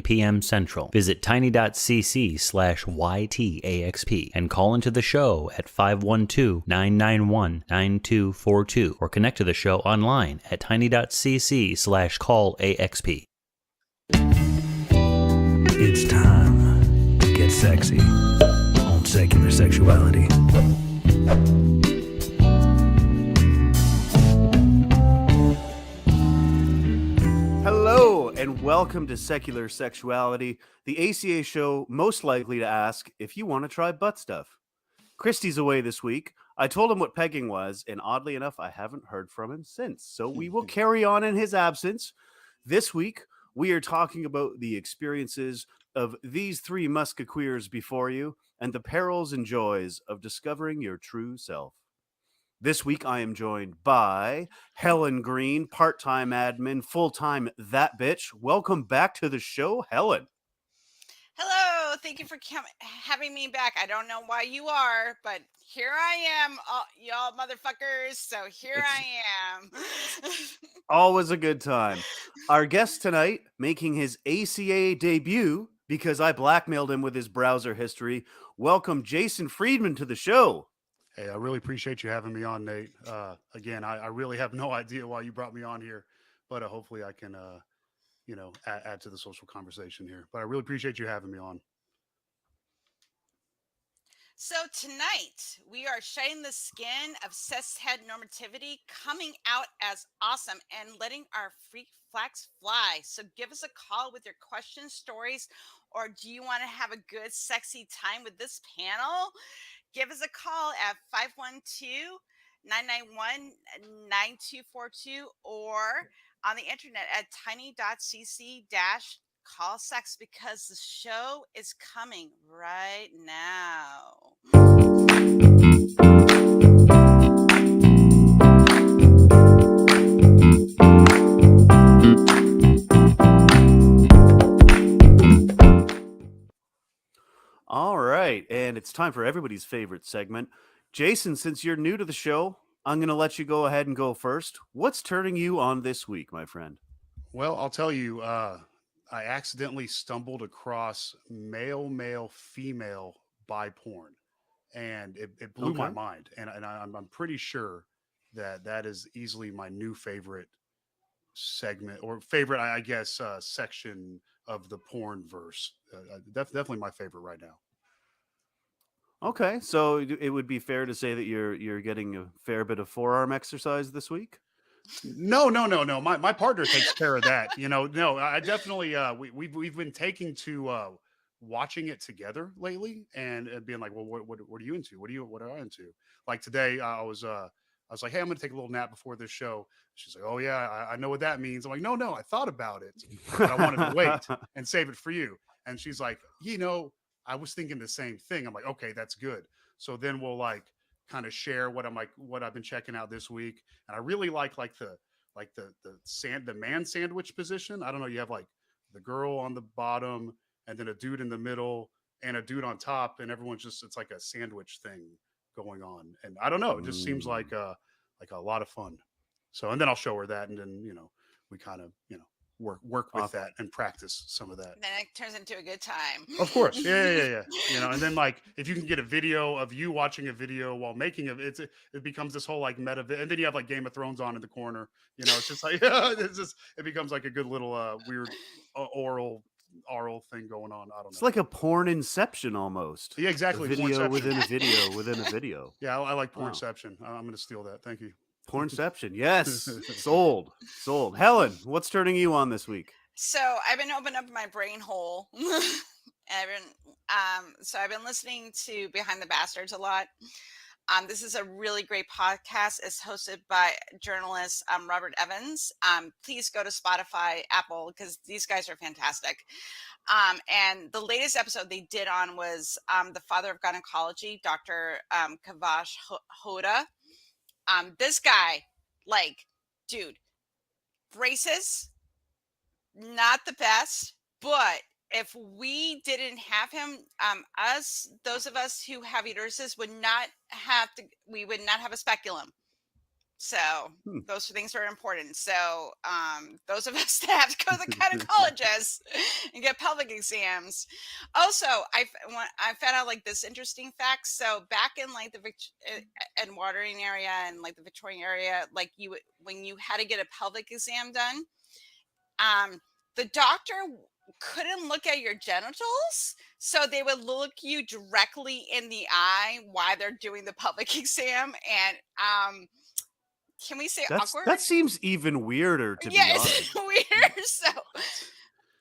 p.m. Central. Visit tiny.cc/YTAXP and call into the show at 512-991-9242 or connect to the show online at tiny.cc/callaxp. It's time to get sexy on Secular Sexuality. Hello, and welcome to Secular Sexuality, the ACA show most likely to ask if you want to try butt stuff. Christy's away this week. I told him what pegging was, and oddly enough, I haven't heard from him since. So we will carry on in his absence. This week, we are talking about the experiences of these three Muskequeers before you and the perils and joys of discovering your true self. This week, I am joined by Helen Greene, part-time admin, full-time that bitch. Welcome back to the show, Helen. Hello, thank you for having me back. I don't know why you are, but here I am, y'all motherfuckers. So here I am. Always a good time. Our guest tonight, making his ACA debut because I blackmailed him with his browser history. Welcome, Jason Friedman, to the show. Hey, I really appreciate you having me on, Nate. Again, I really have no idea why you brought me on here, but hopefully I can, add to the social conversation here. But I really appreciate you having me on. So tonight we are shedding the skin of cishet normativity, coming out as awesome and letting our freak flags fly. So give us a call with your questions, stories, or do you want to have a good, sexy time with this panel? Give us a call at 512-991-9242 or on the internet at tiny.cc-callsex because the show is coming right now. All right, and it's time for everybody's favorite segment. Jason, since you're new to the show, I'm going to let you go ahead and go first. What's turning you on this week, my friend? Well, I'll tell you, I accidentally stumbled across male, female bi porn, and it blew my mind. And I'm pretty sure that is easily my new favorite segment or favorite, I guess, section of the porn verse. Definitely my favorite right now. Okay, so it would be fair to say that you're getting a fair bit of forearm exercise this week? No. My partner takes care of that. No, I definitely we've been taking to watching it together lately and being like, well, what are you into? What are I into? Like today, I was like, hey, I'm gonna take a little nap before this show. She's like, oh yeah, I know what that means. I'm like, no, I thought about it, but I wanted to wait and save it for you. And she's like, I was thinking the same thing. I'm like, okay, that's good. So then we'll like kind of share what I've been checking out this week. And I really like the man sandwich position. I don't know. You have like the girl on the bottom and then a dude in the middle and a dude on top, and everyone's it's like a sandwich thing going on. And I don't know. It just seems like a lot of fun. So, and then I'll show her that. And then, we kind of, work with that and practice some of that. Then it turns into a good time. Of course. Yeah. And then like, if you can get a video of you watching a video while making it becomes this whole like meta, and then you have like Game of Thrones on in the corner, it's just like, it becomes like a good little weird oral thing going on. I don't know. It's like a porn inception almost. Yeah, exactly. A video within a video within a video. Yeah, I like pornception. Wow. I'm going to steal that. Thank you. Pornception, yes. Sold. Helen, what's turning you on this week? So I've been opening up my brain hole. I've been listening to Behind the Bastards a lot. This is a really great podcast. It's hosted by journalist Robert Evans. Please go to Spotify, Apple, because these guys are fantastic. And the latest episode they did on was the father of gynecology, Dr. Kavash Hoda. This guy, like, dude, braces, not the best, but if we didn't have him, those of us who have uteruses would not have a speculum. So Hmm. those things are important. So those of us that have to go to the gynecologists and get pelvic exams. Also, I found out like this interesting fact. So back in like the and watering area and like the Victorian area, like when you had to get a pelvic exam done, the doctor couldn't look at your genitals, so they would look you directly in the eye while they're doing the pelvic exam. And can we say awkward? That seems even weirder, to Yeah, be honest. it's weird.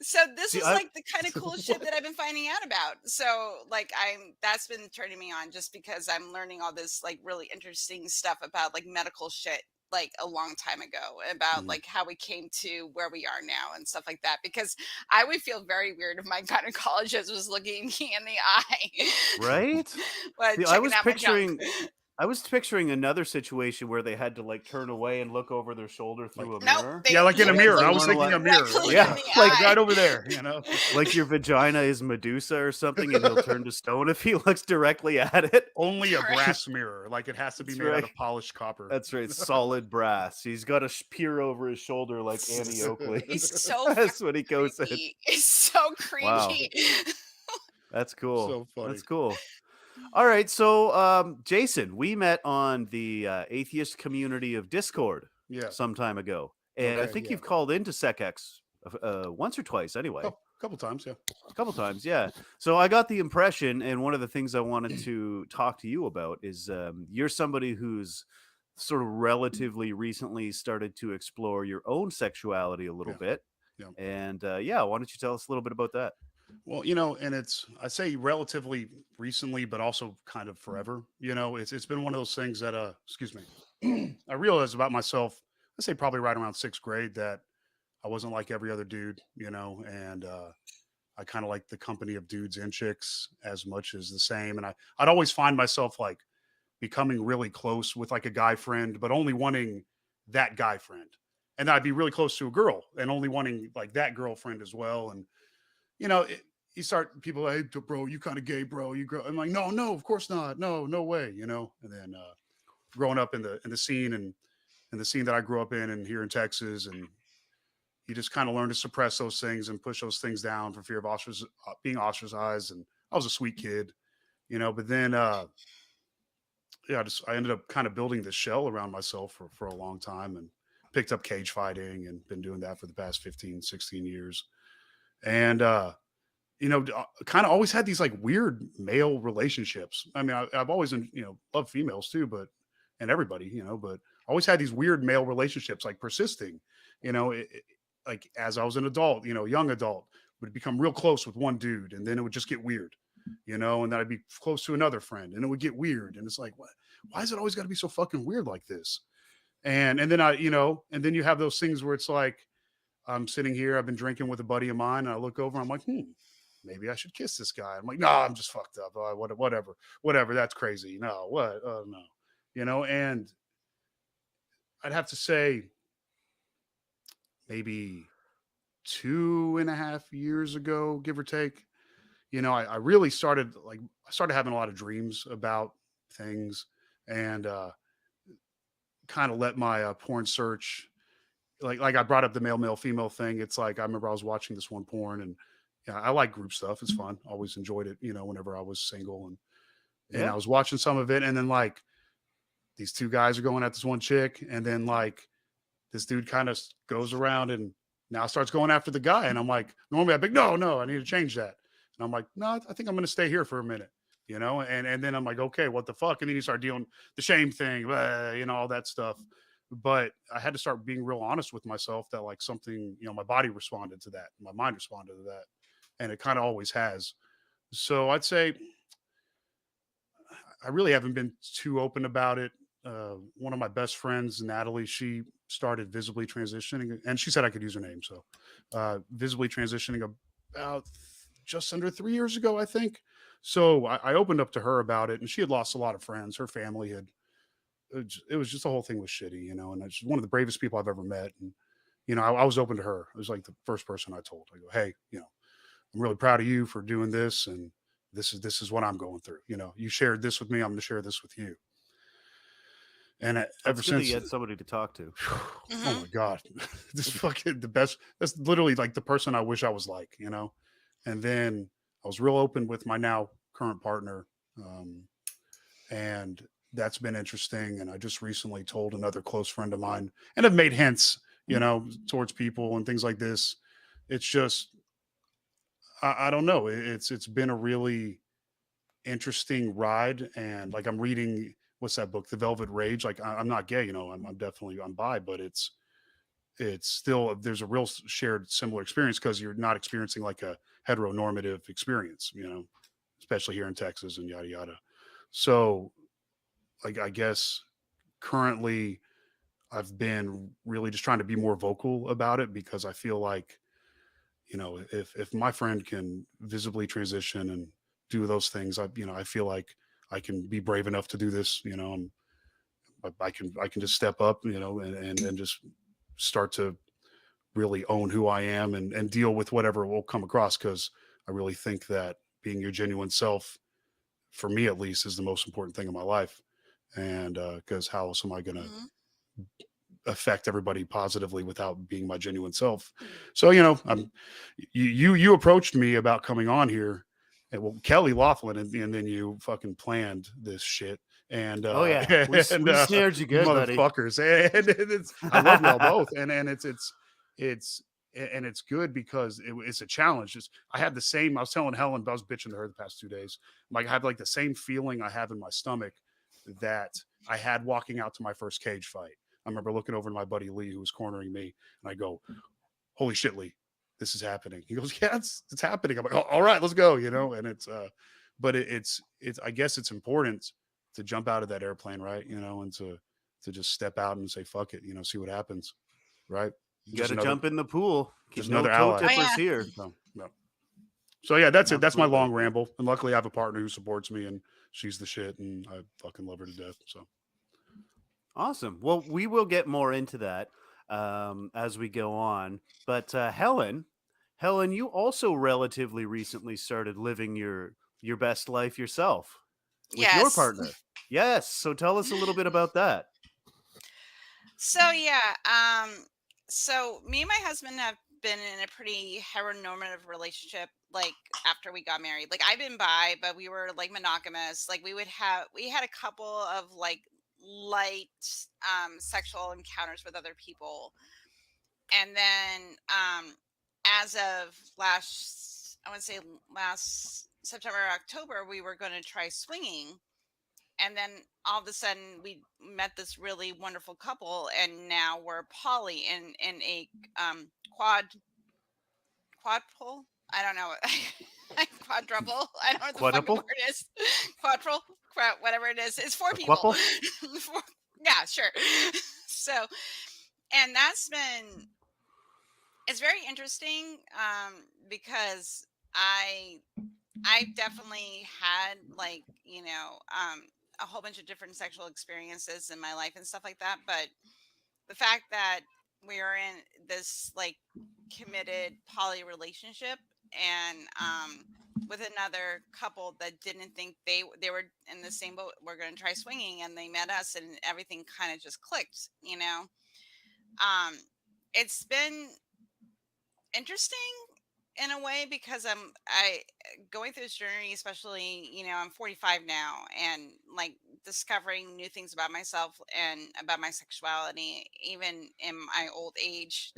So this See, is like the kind of cool shit that I've been finding out about. So like that's been turning me on, just because I'm learning all this like really interesting stuff about like medical shit, like a long time ago, about like how we came to where we are now and stuff like that. Because I would feel very weird if my gynecologist was looking me in the eye. Right? While See, checking out my junk. I was picturing another situation where they had to like turn away and look over their shoulder through a Nope, mirror. Yeah, like in a they mirror. would I look was wanna thinking a let- mirror. directly Yeah, in the like eye. right over there, you know. Like your vagina is Medusa or something, and he'll turn to stone if he looks directly at it. Only a Correct. brass mirror. Like it has to be That's made out right. of polished copper. That's right, solid brass. He's got to peer over his shoulder like Annie Oakley. It's so That's what he goes in. creepy. It's so Wow. creepy. That's cool. So funny. That's cool. All right, so Jason, we met on the atheist community of Discord Yeah. some time ago, and I Okay, think yeah. you've called into SecX once or twice anyway. Couple times, yeah. A couple times, yeah. So I got the impression, and one of the things I wanted to talk to you about is you're somebody who's sort of relatively recently started to explore your own sexuality a little bit. Yeah. And yeah, why don't you tell us a little bit about that? Well, and I say relatively recently, but also kind of forever. It's been one of those things that excuse me, I realized about myself. I say probably right around 6th grade that I wasn't like every other dude, and I kind of like the company of dudes and chicks as much as the same. And I'd always find myself like becoming really close with like a guy friend, but only wanting that guy friend. And I'd be really close to a girl and only wanting like that girlfriend as well. And you start people, hey, bro, you kind of gay, bro. You grow. I'm like, no, of course not. No way. And then growing up in the scene and the scene that I grew up in and here in Texas, and you just kind of learn to suppress those things and push those things down for fear of being ostracized. And I was a sweet kid, but then I ended up kind of building this shell around myself for a long time, and picked up cage fighting and been doing that for the past 15, 16 years. And kind of always had these like weird male relationships. I mean, I've always, loved females too, and everybody, but always had these weird male relationships, like persisting, like as I was an adult, young adult, would become real close with one dude, and then it would just get weird, and then I'd be close to another friend, and it would get weird. And it's like, why is it always got to be so fucking weird like this? And then and then you have those things where it's like, I'm sitting here, I've been drinking with a buddy of mine, and I look over, I'm like, maybe I should kiss this guy. I'm like, no, I'm just fucked up. Whatever. That's crazy. No, what? No, and I'd have to say maybe 2.5 years ago, give or take, I really started having a lot of dreams about things, and kind of let my porn search, like I brought up the male female thing. It's like I remember I was watching this one porn, and I like group stuff. It's fun. Always enjoyed it, whenever I was single, and I was watching some of it, and then like these two guys are going at this one chick, and then like this dude kind of goes around and now starts going after the guy, and I'm like, normally I'd be no, I need to change that, and I'm like, no, I think I'm going to stay here for a minute, and then I'm like, okay, what the fuck, and then you start dealing the shame thing, all that stuff. But I had to start being real honest with myself that like something, my body responded to that, my mind responded to that, and it kind of always has. So I'd say I really haven't been too open about it. One of my best friends, Natalie, she started visibly transitioning, and she said I could use her name. So visibly transitioning about just under 3 years ago, I think. So I opened up to her about it, and she had lost a lot of friends. Her family had, it was just the whole thing was shitty, and she's one of the bravest people I've ever met. And, I was open to her. It was like the first person I told. I go, hey, I'm really proud of you for doing this. And this is what I'm going through. You shared this with me. I'm going to share this with you. And That's ever good that since, you had somebody to talk to. oh Mhm. my God, this is fucking the best. That's literally like the person I wish I was like, you know? And then I was real open with my now current partner. And that's been interesting. And I just recently told another close friend of mine and have made hints, you know, towards people and things like this. It's just, I don't know. It's been a really interesting ride. And like I'm reading, what's that book, The Velvet Rage? Like I'm not gay, you know, I'm definitely I'm bi, but it's still there's a real shared similar experience because you're not experiencing like a heteronormative experience, you know, especially here in Texas and yada yada. So like I guess currently I've been really just trying to be more vocal about it because I feel like, you know, if my friend can visibly transition and do those things, I, you know, I feel like I can be brave enough to do this, you know, and I can just step up, you know, and just start to really own who I am and deal with whatever will come across. Cause I really think that being your genuine self, for me at least, is the most important thing in my life. And because how else am I going to Mhm. affect everybody positively without being my genuine self? So, you know, you approached me about coming on here. And well, Kelly Laughlin, and then you fucking planned this shit. And Oh yeah, we snared you you good, buddy. motherfuckers. And it's I love y'all both. And it's and it's good because it's a challenge. I had the same. I was telling Helen, I was bitching to her the past 2 days. Like I have like the same feeling I have in my stomach that I had walking out to my first cage fight. I remember looking over to my buddy Lee, who was cornering me, and I go, "Holy shit, Lee, this is happening." He goes, "Yeah, it's happening." I'm like, "Oh, all right, let's go," you know. And but it's. I guess it's important to jump out of that airplane, right? You know, and to just step out and say, "Fuck it," you know, see what happens, right? You got Just to another, jump in the pool. just No another toe ally. Oh tippers yeah. here. So, no. So yeah, that's it. That's my Absolutely. long ramble. And luckily, I have a partner who supports me, and she's the shit, and I fucking love her to death. So. Awesome. Well, we will get more into that as we go on. But Helen, you also relatively recently started living your best life yourself with your Yes. partner. Yes. So tell us a little bit about that. So yeah, so me and my husband have been in a pretty heteronormative relationship like after we got married. Like I've been bi, but we were like monogamous. Like we had a couple of like light sexual encounters with other people. And then as of I would say last September or October, we were going to try swinging. And then all of a sudden we met this really wonderful couple, and now we're poly in a quad quadruple. I don't know. Quadruple. I don't know what the fucking Quadruple? word is. Quadruple, whatever it is. It's four A people. couple? Yeah, sure. So, and it's very interesting because I definitely had like, a whole bunch of different sexual experiences in my life and stuff like that. But the fact that we are in this like committed poly relationship and with another couple that didn't think they were in the same boat, we're going to try swinging, and they met us and everything kind of just clicked, um it's been interesting in a way because I going through this journey, especially, I'm 45 now, and like discovering new things about myself and about my sexuality even in my old age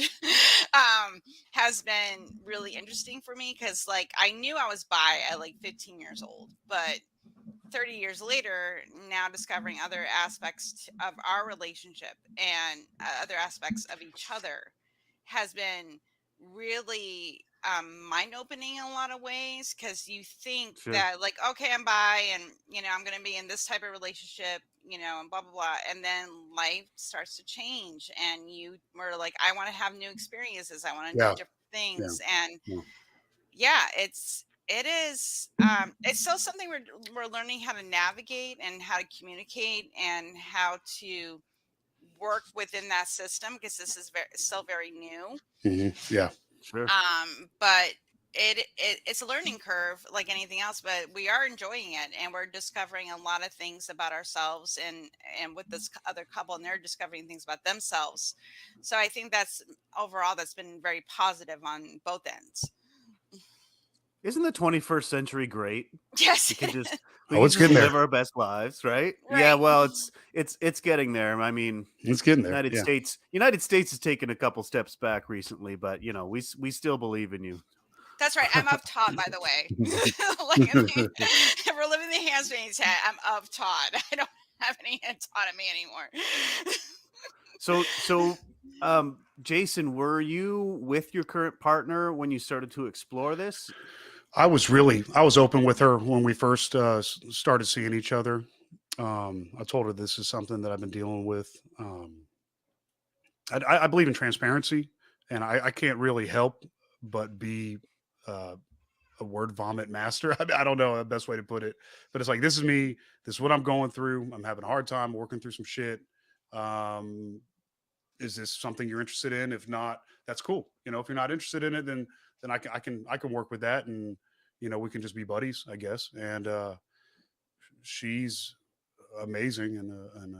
has been really interesting for me because like I knew I was bi at like 15 years old, but 30 years later, now discovering other aspects of our relationship and other aspects of each other has been really mind opening in a lot of ways, because you think Sure. that like, okay, I'm bi and I'm going to be in this type of relationship, and blah blah blah, and then life starts to change and you were like, I want to have new experiences, I want to do Yeah. different Yeah. things. And Yeah. yeah, it is it's still something we're learning how to navigate and how to communicate and how to work within that system, because this is still very new. Yeah. Sure. But it's a learning curve like anything else, but we are enjoying it, and we're discovering a lot of things about ourselves, and with this other couple, and they're discovering things about themselves. So I think that's overall that's been very positive on both ends. Isn't the 21st century great? Yes. We can just Oh, it's getting there. live our best lives, right? Yeah, Right. well, it's getting there. I mean, It's getting there. United States has taken a couple steps back recently, but we still believe in you. That's right. I'm of Todd, by the way. Like, if we're living the Handmaid's Tale, I'm of Todd. I don't have any Todd in me anymore. So, Jason, were you with your current partner when you started to explore this? I was open with her when we first started seeing each other. I told her this is something that I've been dealing with. I believe in transparency, and I can't really help but be a word vomit master. I don't know the best way to put it, but it's like, this is me. This is what I'm going through. I'm having a hard time working through some shit. Is this something you're interested in? If not, that's cool. If you're not interested in it, then I can work with that, and we can just be buddies, I guess. And she's amazing, and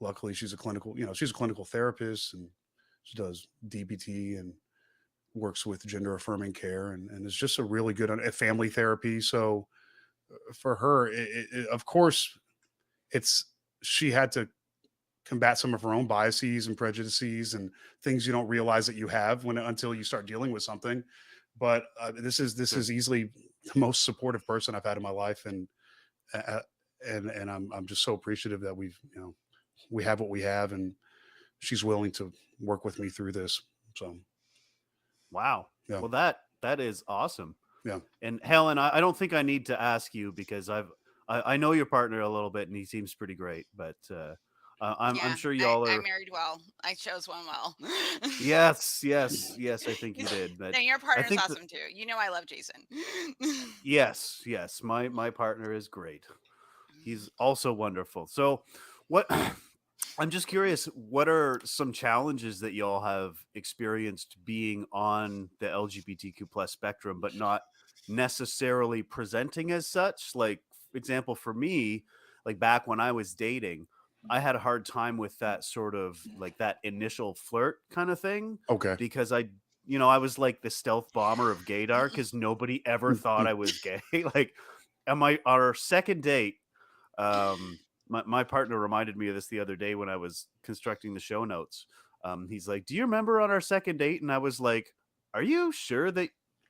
luckily she's a clinical therapist, and she does DBT and works with gender affirming care, and is just a really good at family therapy. So for her, of course, she had to combat some of her own biases and prejudices and things you don't realize that you have until you start dealing with something. But this is easily the most supportive person I've had in my life, and I'm just so appreciative that we have what we have, and she's willing to work with me through this. So, wow. Yeah. Well, that is awesome. Yeah. And Helen, I don't think I need to ask you, because I know your partner a little bit, and he seems pretty great, but I'm sure y'all are. I married well. I chose one well. Yes, I think you did. But no, your partner's think awesome too. I love Jason. yes, my partner is great. He's also wonderful. So, what? I'm just curious, what are some challenges that y'all have experienced being on the LGBTQ plus spectrum, but not necessarily presenting as such? Like, for example, for me, like back when I was dating, I had a hard time with that sort of like that initial flirt kind of thing. Okay. Because I was like the stealth bomber of gaydar, because nobody ever thought I was gay. Like, on our second date, my partner reminded me of this the other day when I was constructing the show notes. He's like, "Do you remember on our second date?" And I was like, Are you sure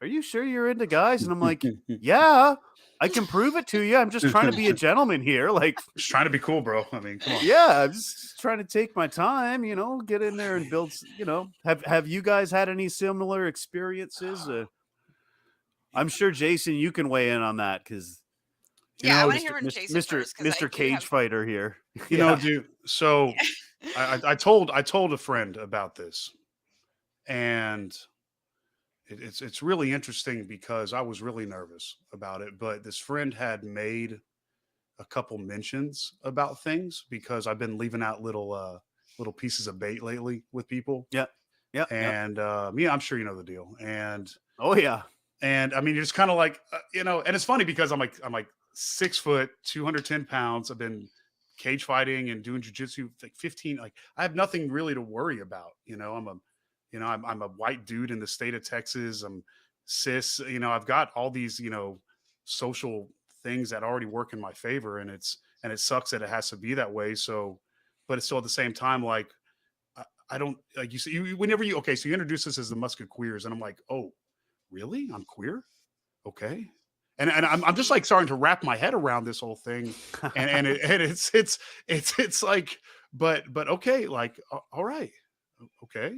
you're into guys?" And I'm like, "Yeah, I can prove it to you. I'm just trying to be a gentleman here. Like, Just trying to be cool, bro. I mean, come on. yeah, I'm just trying to take my time, get in there and build, have you guys had any similar experiences? I'm sure, Jason, you can weigh in on that, because I want to hear from Jason first, 'cause I Mr. do Cage have- Fighter here. Dude. So I told a friend about this, and it's really interesting because I was really nervous about it. But this friend had made a couple mentions about things, because I've been leaving out little pieces of bait lately with people. Yeah. And I'm sure you know the deal. And Oh yeah. And I mean, you're just kind of like, and it's funny because I'm like 6 foot, 210 pounds. I've been cage fighting and doing jujitsu like 15. Like, I have nothing really to worry about. I'm a white dude in the state of Texas. I'm cis. I've got all these social things that already work in my favor, and it sucks that it has to be that way. So, but it's still at the same time, like, I don't, like you say, so you introduce us as the Muskequeers, and I'm like, oh, really? I'm queer? Okay. And I'm just like starting to wrap my head around this whole thing, and it's like, but okay, like, all right, okay,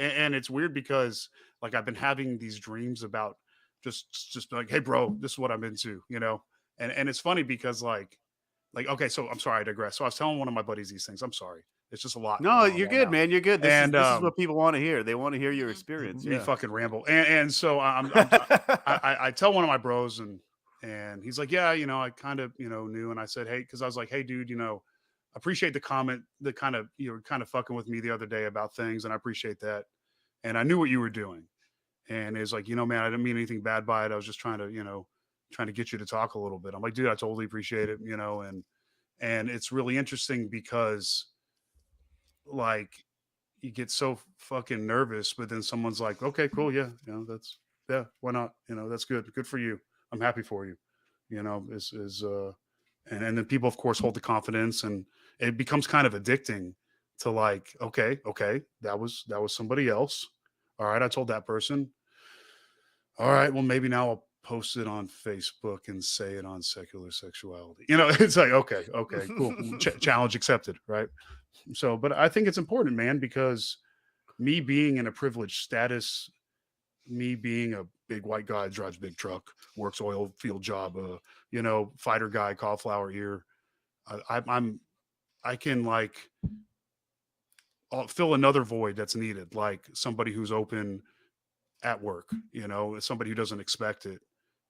and it's weird because like I've been having these dreams about just like, hey, bro, this is what I'm into, and it's funny because like okay, so I'm sorry, I digress. So I was telling one of my buddies these things. I'm sorry. It's just a lot. No, you're good, now. man. You're good. This is what people want to hear. They want to hear your experience. Me Yeah. fucking ramble. And so I tell one of my bros, and he's like, yeah, I kind of, knew. And I said, hey, cause I was like, hey dude, appreciate the comment that you were kind of fucking with me the other day about things. And I appreciate that. And I knew what you were doing. and is like, man, I didn't mean anything bad by it. I was just trying to get you to talk a little bit. I'm like, dude, I totally appreciate it, and it's really interesting because like you get so fucking nervous, but then someone's like, okay, cool. Yeah. Why not? That's good. Good for you. I'm happy for you, and then people of course hold the confidence, and it becomes kind of addicting to like, okay, that was somebody else. All right. I told that person. All right. Well, maybe now I'll post it on Facebook and say it on Secular Sexuality. It's like, okay, cool. Challenge accepted. Right. So, but I think it's important, man, because me being in a privileged status, me being a big white guy, drives big truck, works oil field job, fighter guy, cauliflower ear. I can like fill another void that's needed, like somebody who's open at work, somebody who doesn't expect it.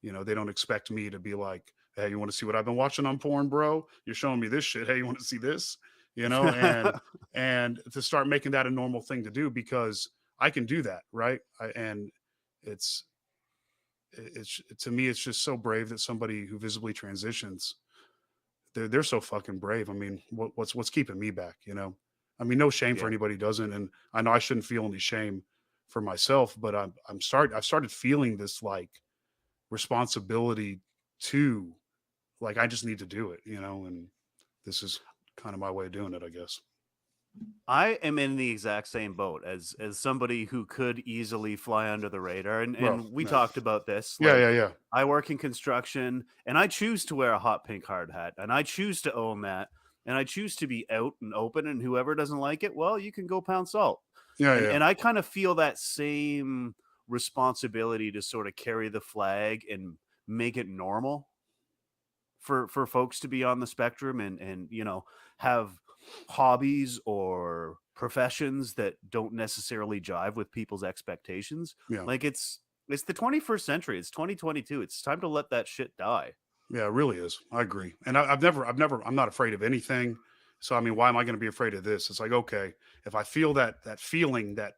They don't expect me to be like, hey, you want to see what I've been watching on porn, bro? You're showing me this shit. Hey, you want to see this? And to start making that a normal thing to do, because I can do that. Right. And it's to me, it's just so brave that somebody who visibly transitions, they're so fucking brave. I mean, what's keeping me back? I mean, no shame for anybody who doesn't. And I know I shouldn't feel any shame for myself, but I've started feeling this like responsibility to, like, I just need to do it, and this is kind of my way of doing it, I guess. I am in the exact same boat as somebody who could easily fly under the radar, and we talked about this. Yeah. I work in construction, and I choose to wear a hot pink hard hat, and I choose to own that, and I choose to be out and open, and whoever doesn't like it, well, you can go pound salt. And I kind of feel that same responsibility to sort of carry the flag and make it normal for folks to be on the spectrum and have hobbies or professions that don't necessarily jive with people's expectations. Like it's the 21st century. It's 2022. It's time to let that shit die. Yeah, it really is. I agree. And I'm not afraid of anything. So, I mean, why am I going to be afraid of this? It's like, okay, if I feel that feeling, that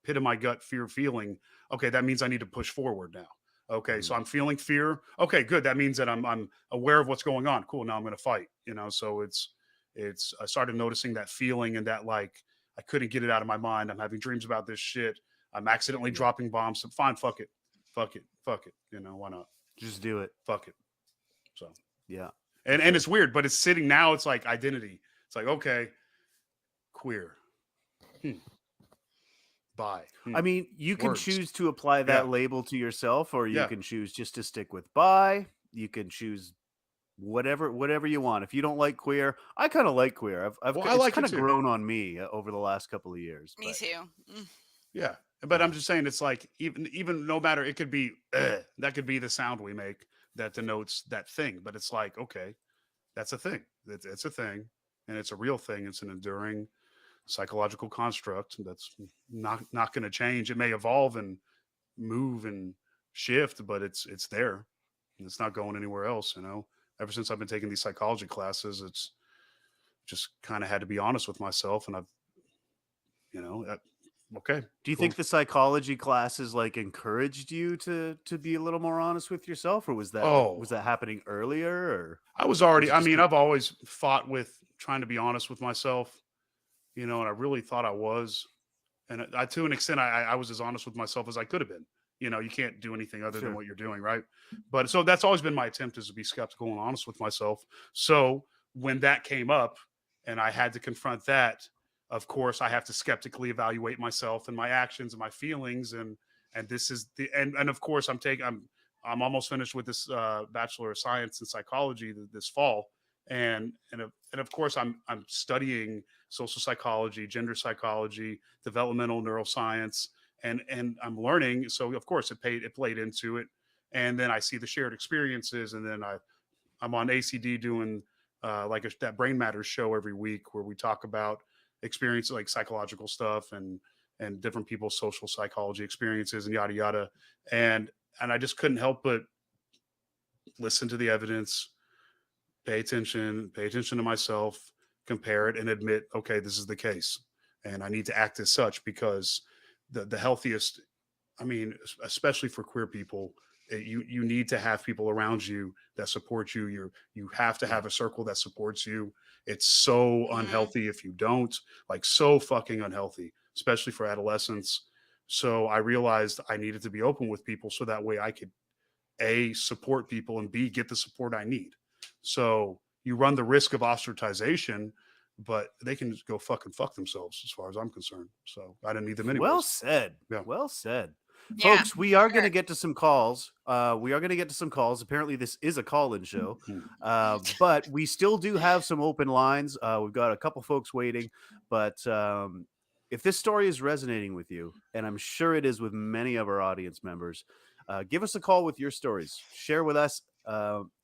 pit of my gut fear feeling, okay, that means I need to push forward now. Okay. So I'm feeling fear. Okay, good. That means that I'm aware of what's going on. Cool. Now I'm going to fight, so I started noticing that feeling, and that like, I couldn't get it out of my mind. I'm having dreams about this shit. I'm accidentally dropping bombs. So fine. Fuck it. Why not? Just do it. Fuck it. So, yeah. And it's weird, but it's sitting now. It's like identity. It's like, okay, queer. Bi. I mean, you can choose to apply that label to yourself, or you can choose just to stick with bi. You can choose whatever you want. If you don't like queer, I kind of like queer. It's kind of grown on me over the last couple of years. Me too. Yeah. But I'm just saying, it's like, even no matter, it could be, that could be the sound we make that denotes that thing. But it's like, okay, that's a thing. It's a thing, and it's a real thing. It's an enduring psychological construct that's not going to change. It may evolve and move and shift, but it's there, and it's not going anywhere else. Ever since I've been taking these psychology classes, it's just kind of had to be honest with myself, and I've, okay. Do you think the psychology classes like encouraged you to be a little more honest with yourself, or was that happening earlier? Or I was already, I've always fought with trying to be honest with myself, and I really thought I was. And I to an extent, I was as honest with myself as I could have been. You can't do anything other than what you're doing, right? But so that's always been my attempt, is to be skeptical and honest with myself. So when that came up and I had to confront that, of course, I have to skeptically evaluate myself and my actions and my feelings. And this is and of course, I'm almost finished with this Bachelor of Science in Psychology this fall. And of course, I'm studying social psychology, gender psychology, developmental neuroscience, and I'm learning. So of course, it played into it. And then I see the shared experiences, and then I'm on ACD doing that Brain Matters show every week, where we talk about experience, like psychological stuff and different people's social psychology experiences and yada yada. And I just couldn't help but listen to the evidence, pay attention to myself, compare it, and admit, okay, this is the case, and I need to act as such, because the healthiest I mean, especially for queer people, you need to have people around you that support you. You have to have a circle that supports you. It's so Mhm. unhealthy if you don't, like so fucking unhealthy, especially for adolescents. So I realized I needed to be open with people so that way I could A, support people, and B, get the support I need. So you run the risk of ostracization, but they can just go fucking fuck themselves as far as I'm concerned. So I didn't need them Well anyways. said. Yeah. Well said. Yeah, Folks, we are going to sure. get to some calls. We are going to get to some calls. Apparently, this is a call-in show, but we still do have some open lines. We've got a couple folks waiting, but if this story is resonating with you, and I'm sure it is with many of our audience members, give us a call with your stories. Share with us.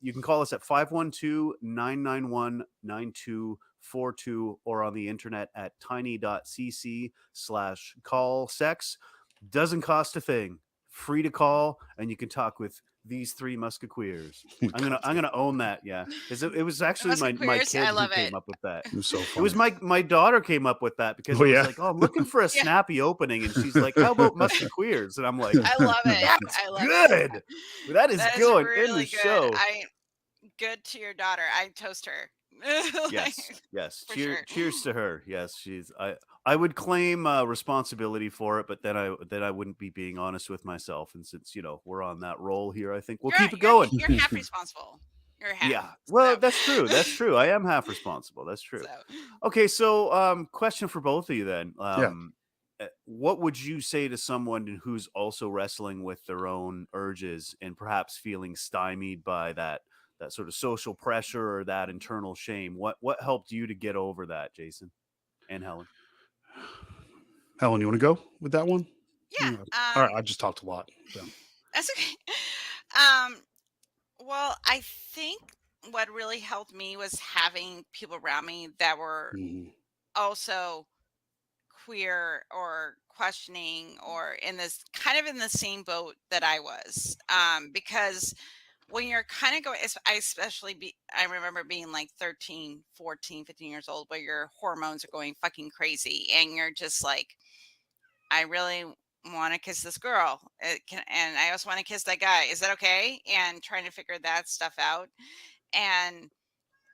You can call us at 512-991-9242 or on the internet at tiny.cc/callsex. Doesn't cost a thing. Free to call, and you can talk with these three Muskequeers. I'm gonna own that. Yeah, it was actually my Muskequeers, I kid who love came it. up with that. It was so It funny. was my daughter came up with that because Oh, it was yeah? like, oh, I'm looking for a Yeah. snappy opening, and she's like, how about Muskequeers? And I'm like, I love it. that's I love it. good. That is That is going in really the good. show. Good to your daughter. I toast her. Yes, yes. For sure. Cheers to her. Yes, I would claim responsibility for it, but then I wouldn't be being honest with myself. And since we're on that roll here, I think we'll keep it going. You're half responsible. You're half. Yeah. Well, So- that's true. That's true. I am half responsible. That's true. So, Okay, so question for both of you then. Yeah. What would you say to someone who's also wrestling with their own urges and perhaps feeling stymied by that sort of social pressure or that internal shame? What helped you to get over that, Jason and Helen? Helen, you want to go with that one? yeah. All right. I just talked a lot. So. That's okay. Well, I think what really helped me was having people around me that were Mhm. also queer or questioning or in this kind of in the same boat that I was. Because when you're kind of going, I remember being like 13, 14, 15 years old, where your hormones are going fucking crazy and you're just like, I really want to kiss this girl. And I also want to kiss that guy. Is that okay? And trying to figure that stuff out. And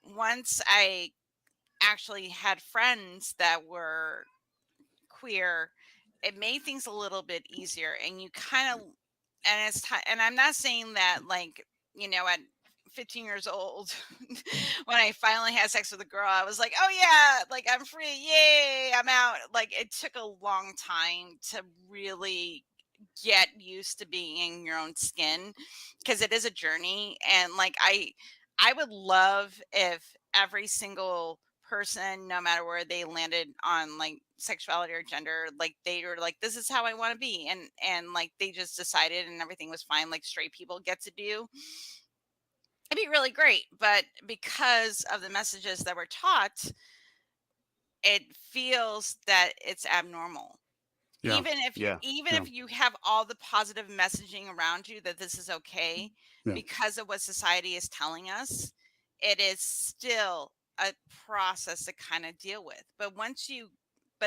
once I actually had friends that were queer, it made things a little bit easier. And you kind of, and it's time. And I'm not saying that like, at 15 years old, when I finally had sex with a girl, I was like, oh yeah, like I'm free. Yay, I'm out. Like it took a long time to really get used to being in your own skin because it is a journey. And like I would love if every single person, no matter where they landed on like sexuality or gender, like they were like, this is how I want to be, and like they just decided and everything was fine, like straight people get to do. It'd be really great. But because of the messages that were taught, it feels that it's abnormal. Yeah. Even if Yeah. you have all the positive messaging around you that this is okay, Yeah. because of what society is telling us, it is still a process to kind of deal with. But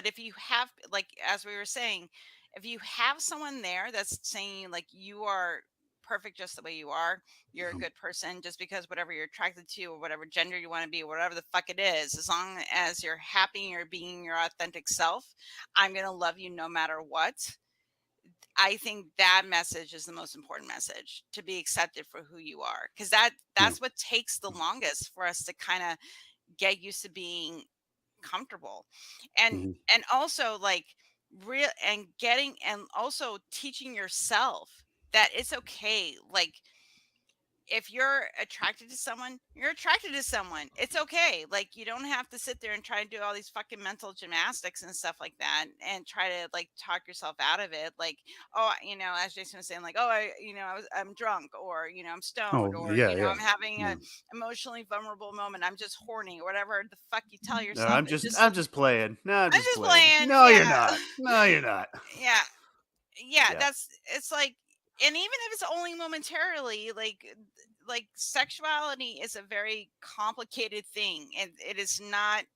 if you have, like as we were saying, if you have someone there that's saying like you are perfect just the way you are, you're a good person just because whatever you're attracted to or whatever gender you want to be, whatever the fuck it is, as long as you're happy and you're being your authentic self, I'm going to love you no matter what. I think that message is the most important message, to be accepted for who you are, because that's what takes the longest for us to kind of get used to being comfortable. and Mhm. and also like real and getting and also teaching yourself that it's okay. Like if you're attracted to someone, you're attracted to someone. It's okay. Like you don't have to sit there and try to do all these fucking mental gymnastics and stuff like that and try to like talk yourself out of it. Like, oh, as Jason was saying, like, oh, I'm drunk, or I'm stoned, Oh, or yeah, yeah. I'm having Yeah. an emotionally vulnerable moment. I'm just horny, or whatever the fuck you tell No, yourself. I'm just playing. No, I'm just playing. playing. No, you're Yeah. not. No, you're not. Yeah. Yeah, Yeah. it's like, and even if it's only momentarily, like sexuality is a very complicated thing, and it is not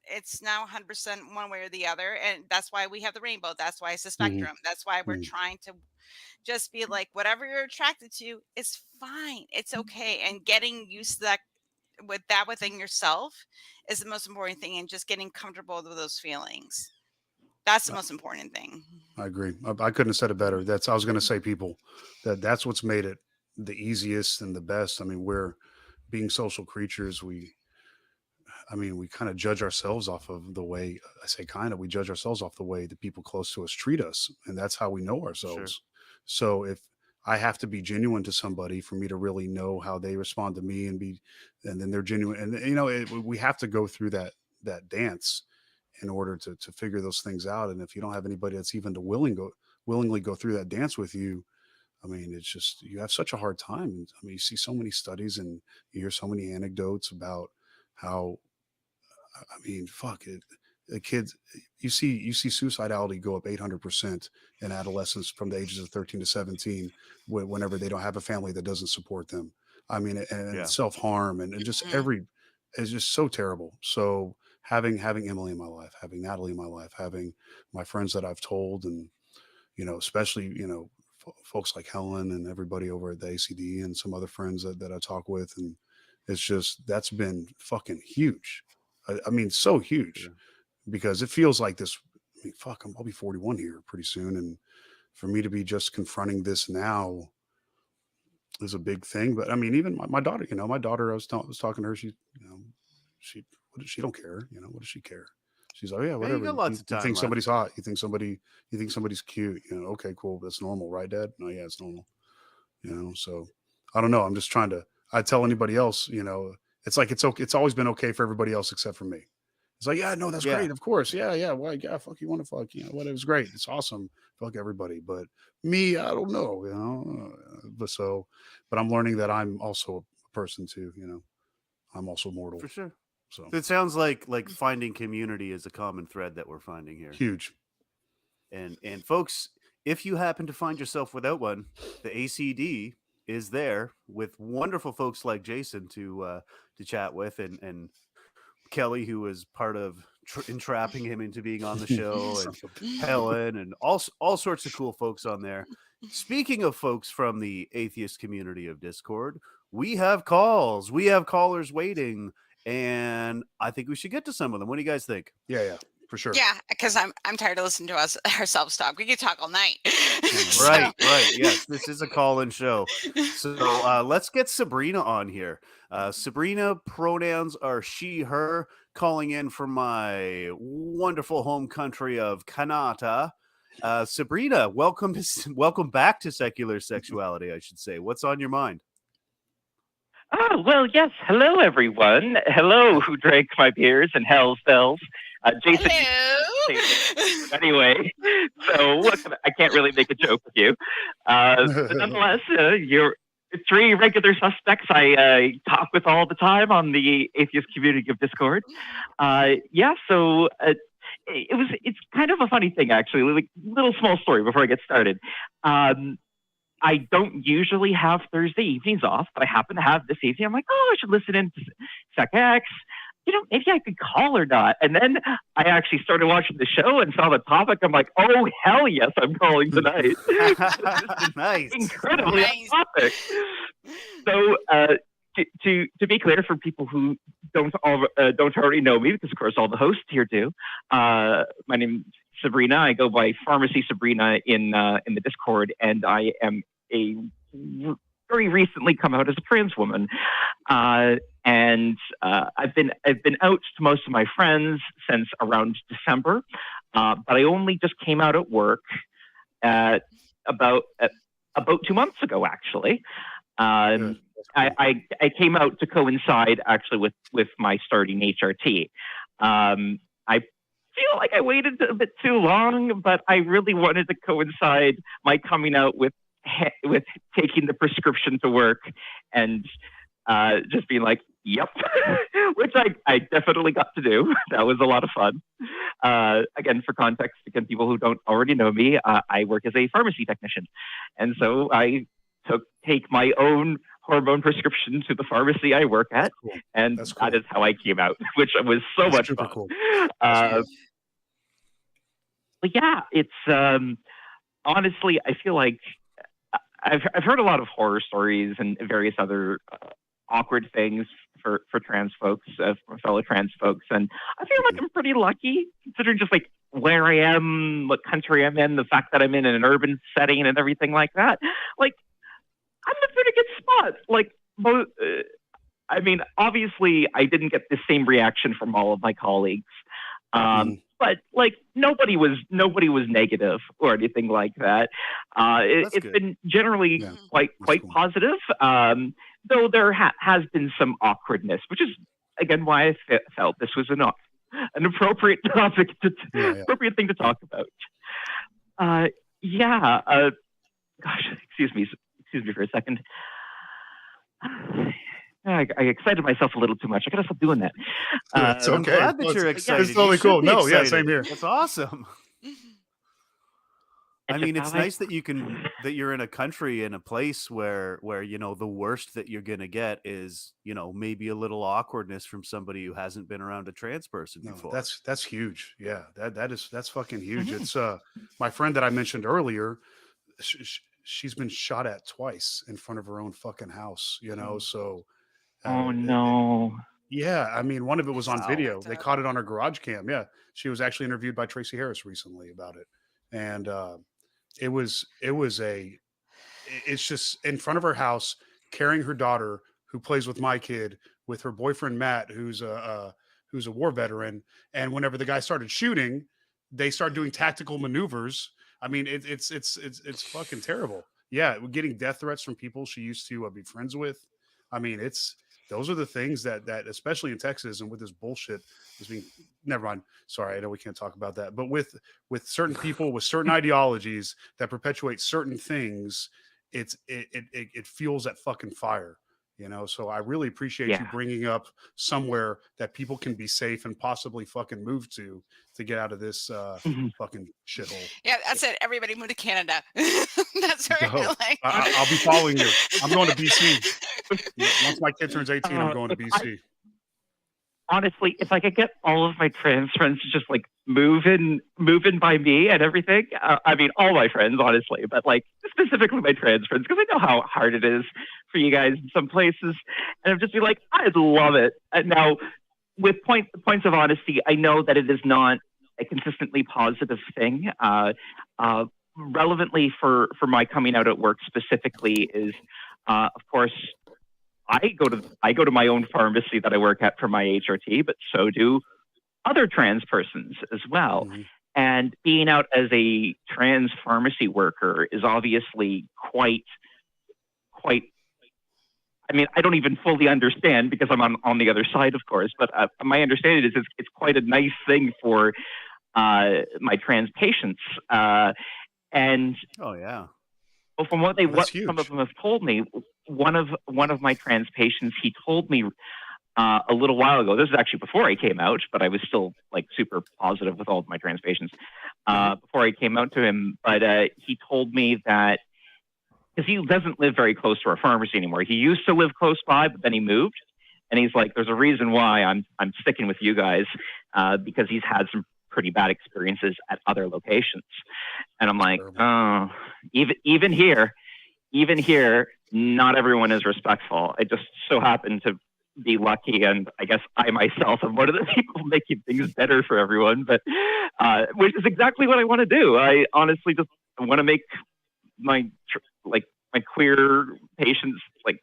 it's now 100% one way or the other, and that's why we have the rainbow. That's why it's a Mhm. spectrum. That's why we're Mhm. trying to just be like, whatever you're attracted to is fine. It's okay. And getting used to that within yourself is the most important thing, and just getting comfortable with those feelings. That's the most important thing. I agree. I couldn't have said it better. I was going to say, people, that's what's made it the easiest and the best. I mean, we're being social creatures. We kind of judge ourselves off of the way, I say kind of, we judge ourselves off the way the people close to us treat us. And that's how we know ourselves. Sure. So if I have to be genuine to somebody for me to really know how they respond to me, and then they're genuine. And, we have to go through that dance in order to figure those things out. And if you don't have anybody that's even willingly go through that dance with you, I mean, it's just, you have such a hard time. And I mean, you see so many studies and you hear so many anecdotes about how, I mean, fuck it. The kids, you see suicidality go up 800% in adolescents from the ages of 13 to 17, whenever they don't have a family that doesn't support them. I mean, and Yeah. self-harm and just it's just so terrible. So having Emily in my life, having Natalie in my life, having my friends that I've told, and, especially, folks like Helen and everybody over at the ACD and some other friends that I talk with. And it's just, that's been fucking huge. I mean, so huge. Sure. Because it feels like this. I mean, fuck, I'll be 41 here pretty soon. And for me to be just confronting this now is a big thing. But I mean, even my daughter, my daughter, I was talking to her, she don't care. What does she care? She's like, yeah, Yeah, whatever. you got lots of You time think left. somebody's hot. You think somebody's cute. Okay, cool. That's normal, right, Dad? No, yeah, it's normal. So I don't know. I'm just trying to, I tell anybody else, it's like, it's okay. It's always been okay for everybody else except for me. It's like, yeah, no, that's Yeah. great. Of course. Yeah. Why? Yeah, fuck you want to fuck, what, it was great. It's awesome. Fuck everybody. But me, I don't know, but I'm learning that I'm also a person too, I'm also mortal. For sure. So It sounds like finding community is a common thread that we're finding here. huge. And folks, if you happen to find yourself without one, the ACD is there with wonderful folks like Jason to chat with, and Kelly, who was part of entrapping him into being on the show, and Helen, and all sorts of cool folks on there. Speaking of folks from the atheist community of Discord, we have calls. We have callers waiting, and I think we should get to some of them. What do you guys think? Yeah, for sure. Yeah, because I'm tired of listening to ourselves talk. We could talk all night. Right. Yes, this is a call-in show. So let's get Sabrina on here. Sabrina, pronouns are she, her, calling in from my wonderful home country of Kanata. Sabrina, welcome back to Secular Sexuality, I should say. What's on your mind? Oh, well, yes. Hello, everyone. Hello, who drank my beers and hell's bells. Jason. Hello. Anyway, so I can't really make a joke with you. But nonetheless, you're three regular suspects I talk with all the time on the atheist community of Discord. So it's kind of a funny thing, actually. Like, little small story before I get started. I don't usually have Thursday evenings off, but I happen to have this evening. I'm like, oh, I should listen in to SecX. Maybe I could call or not. And then I actually started watching the show and saw the topic. I'm like, oh, hell yes, I'm calling tonight. Nice. Incredibly topic. So to be clear, for people who don't already know me, because of course all the hosts here do, my name is Sabrina. I go by Pharmacy Sabrina in the Discord, and I am a very recently come out as a trans woman. And I've been out to most of my friends since around December, but I only just came out at work about 2 months ago, actually. I came out to coincide actually with my starting HRT. I feel like I waited a bit too long, but I really wanted to coincide my coming out with taking the prescription to work and just being like, yep, which I definitely got to do. That was a lot of fun. Again, for context, again, people who don't already know me, I work as a pharmacy technician. And so I take my own hormone prescription to the pharmacy I work at, Cool. and That's cool. that is how I came out, which was so much super fun. cool. But yeah, it's honestly, I feel like I've heard a lot of horror stories and various other awkward things for trans folks, for fellow trans folks, and I feel like I'm pretty lucky considering just like where I am, what country I'm in, the fact that I'm in an urban setting and everything like that. Like, I'm in a pretty good spot. Like, I mean, obviously, I didn't get the same reaction from all of my colleagues, but like nobody was negative or anything like that. It's been generally quite cool. Positive, though there has been some awkwardness, which is again why I felt this was an appropriate topic appropriate thing to talk about. Gosh, excuse me for a second. I excited myself a little too much. I gotta stop doing that. It's okay. I'm glad that you're excited. It's totally cool. No, yeah, same here. That's awesome. I mean, it's nice that you're in a country, in a place where you know the worst that you're gonna get is, you know, maybe a little awkwardness from somebody who hasn't been around a trans person before. That's huge. Yeah, that's fucking huge. It's my friend that I mentioned earlier. She's been shot at twice in front of her own fucking house. You know, so. Oh no. Yeah, I mean, one of it was on video. They caught it on her garage cam. Yeah, she was actually interviewed by Tracy Harris recently about it, and it's just in front of her house, carrying her daughter, who plays with my kid, with her boyfriend Matt, who's a war veteran. And whenever the guy started shooting, they start doing tactical maneuvers. I mean, it's fucking terrible. Yeah, getting death threats from people she used to be friends with. I mean, those are the things that especially in Texas and with this bullshit is being. Never mind. Sorry, I know we can't talk about that. But with certain people with certain ideologies that perpetuate certain things, it fuels that fucking fire. You know, so I really appreciate you bringing up somewhere that people can be safe and possibly fucking move to get out of this fucking shithole. Yeah, that's it. Everybody move to Canada. That's where like. I'll be following you. I'm going to BC. Once my kid turns 18, I'm going to BC. Honestly, if I could get all of my trans friends to just like move in by me and everything, I mean, all my friends, honestly, but like specifically my trans friends, because I know how hard it is for you guys in some places. And I'd just be like, I'd love it. And now, with points of honesty, I know that it is not a consistently positive thing. Relevantly for my coming out at work specifically is, of course, I go to my own pharmacy that I work at for my HRT, but so do other trans persons as well. Mm-hmm. And being out as a trans pharmacy worker is obviously quite. I mean, I don't even fully understand because I'm on the other side, of course. But my understanding is it's quite a nice thing for my trans patients. And oh yeah. Well, from what some of them have told me, one of my trans patients, he told me a little while ago. This is actually before I came out, but I was still like super positive with all of my trans patients before I came out to him. But he told me that because he doesn't live very close to our pharmacy anymore. He used to live close by, but then he moved, and he's like, "There's a reason why I'm sticking with you guys because he's had some pretty bad experiences at other locations." And I'm like, oh, even here, not everyone is respectful. I just so happen to be lucky, and I guess I myself am one of the people making things better for everyone, but which is exactly what I want to do. I honestly just want to make my queer patients like,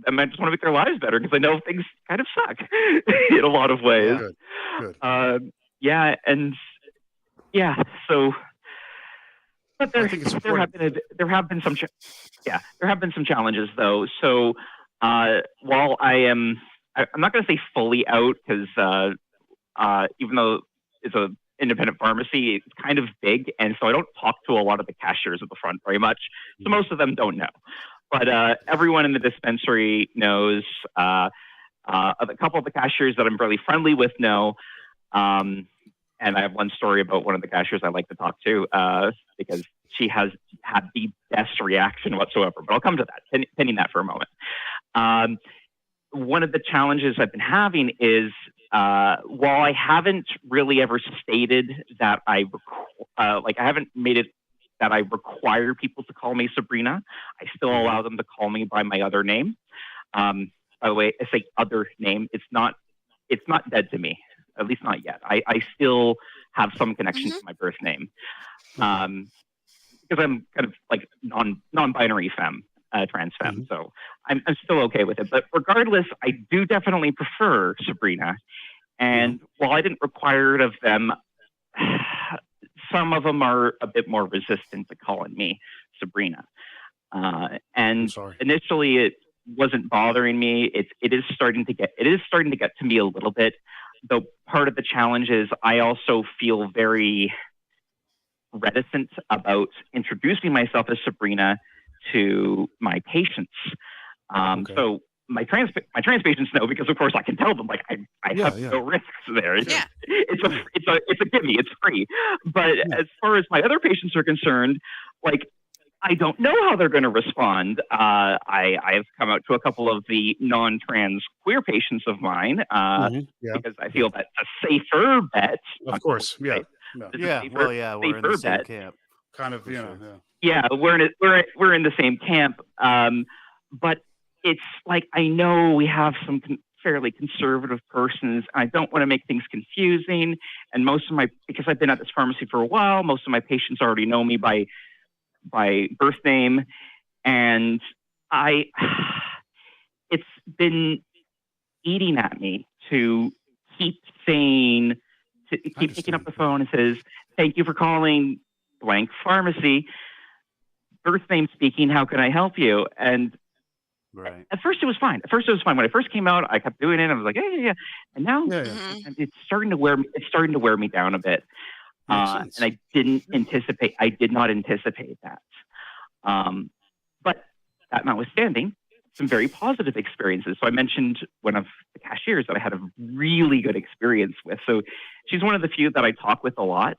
I just want to make their lives better because I know things kind of suck in a lot of ways. Good. So, but there have been some challenges though. So while I'm not going to say fully out because even though it's an independent pharmacy, it's kind of big, and so I don't talk to a lot of the cashiers at the front very much. So most of them don't know, but everyone in the dispensary knows. A couple of the cashiers that I'm really friendly with know. And I have one story about one of the cashiers I like to talk to because she has had the best reaction whatsoever. But I'll come to that, pinning that for a moment. One of the challenges I've been having is, while I haven't really ever stated that I haven't made it that I require people to call me Sabrina, I still allow them to call me by my other name. By the way, I say other name. It's not dead to me, at least not yet. I still have some connection to my birth name, because I'm kind of like non-binary trans femme. So I'm still okay with it. But regardless, I do definitely prefer Sabrina. And while I didn't require it of them, some of them are a bit more resistant to calling me Sabrina. And initially, it wasn't bothering me. It is starting to get to me a little bit. Though part of the challenge is I also feel very reticent about introducing myself as Sabrina to my patients. So my trans patients know, because of course I can tell them, like, I have no risks there. It's a gimme, it's free. But as far as my other patients are concerned, like, I don't know how they're going to respond. I've come out to a couple of the non-trans queer patients of mine because I feel that's a safer bet. Of course, we're in the same camp. Kind of, we're in the same camp. But it's like, I know we have some fairly conservative persons. I don't want to make things confusing. And because I've been at this pharmacy for a while, most of my patients already know me by birth name. And it's been eating at me to keep picking up the phone and says, "Thank you for calling blank pharmacy. Birth name speaking, how can I help you?" And at first it was fine. When I first came out, I kept doing it. I was like, yeah. And now it's starting to wear me down a bit. And I did not anticipate that. But that notwithstanding, some very positive experiences. So I mentioned one of the cashiers that I had a really good experience with. So she's one of the few that I talk with a lot.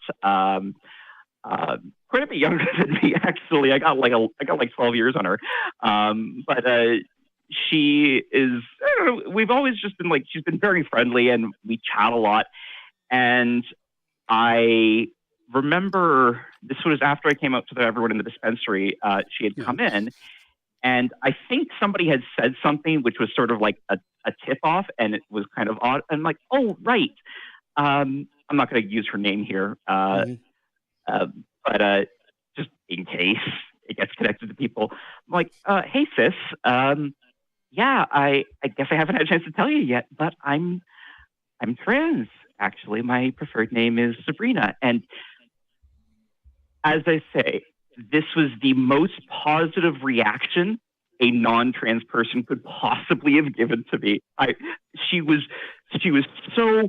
Quite a bit younger than me, actually. I got like 12 years on her. But she is, I don't know, we've always just been like, she's been very friendly and we chat a lot. And I remember this was after I came out to everyone in the dispensary. She had come in, and I think somebody had said something which was sort of like a tip off, and it was kind of odd. I'm like, oh, right. I'm not going to use her name here. But just in case it gets connected to people, I'm like, hey, sis, I guess I haven't had a chance to tell you yet, but I'm trans. Actually, my preferred name is Sabrina. And as I say, this was the most positive reaction a non-trans person could possibly have given to me. She was so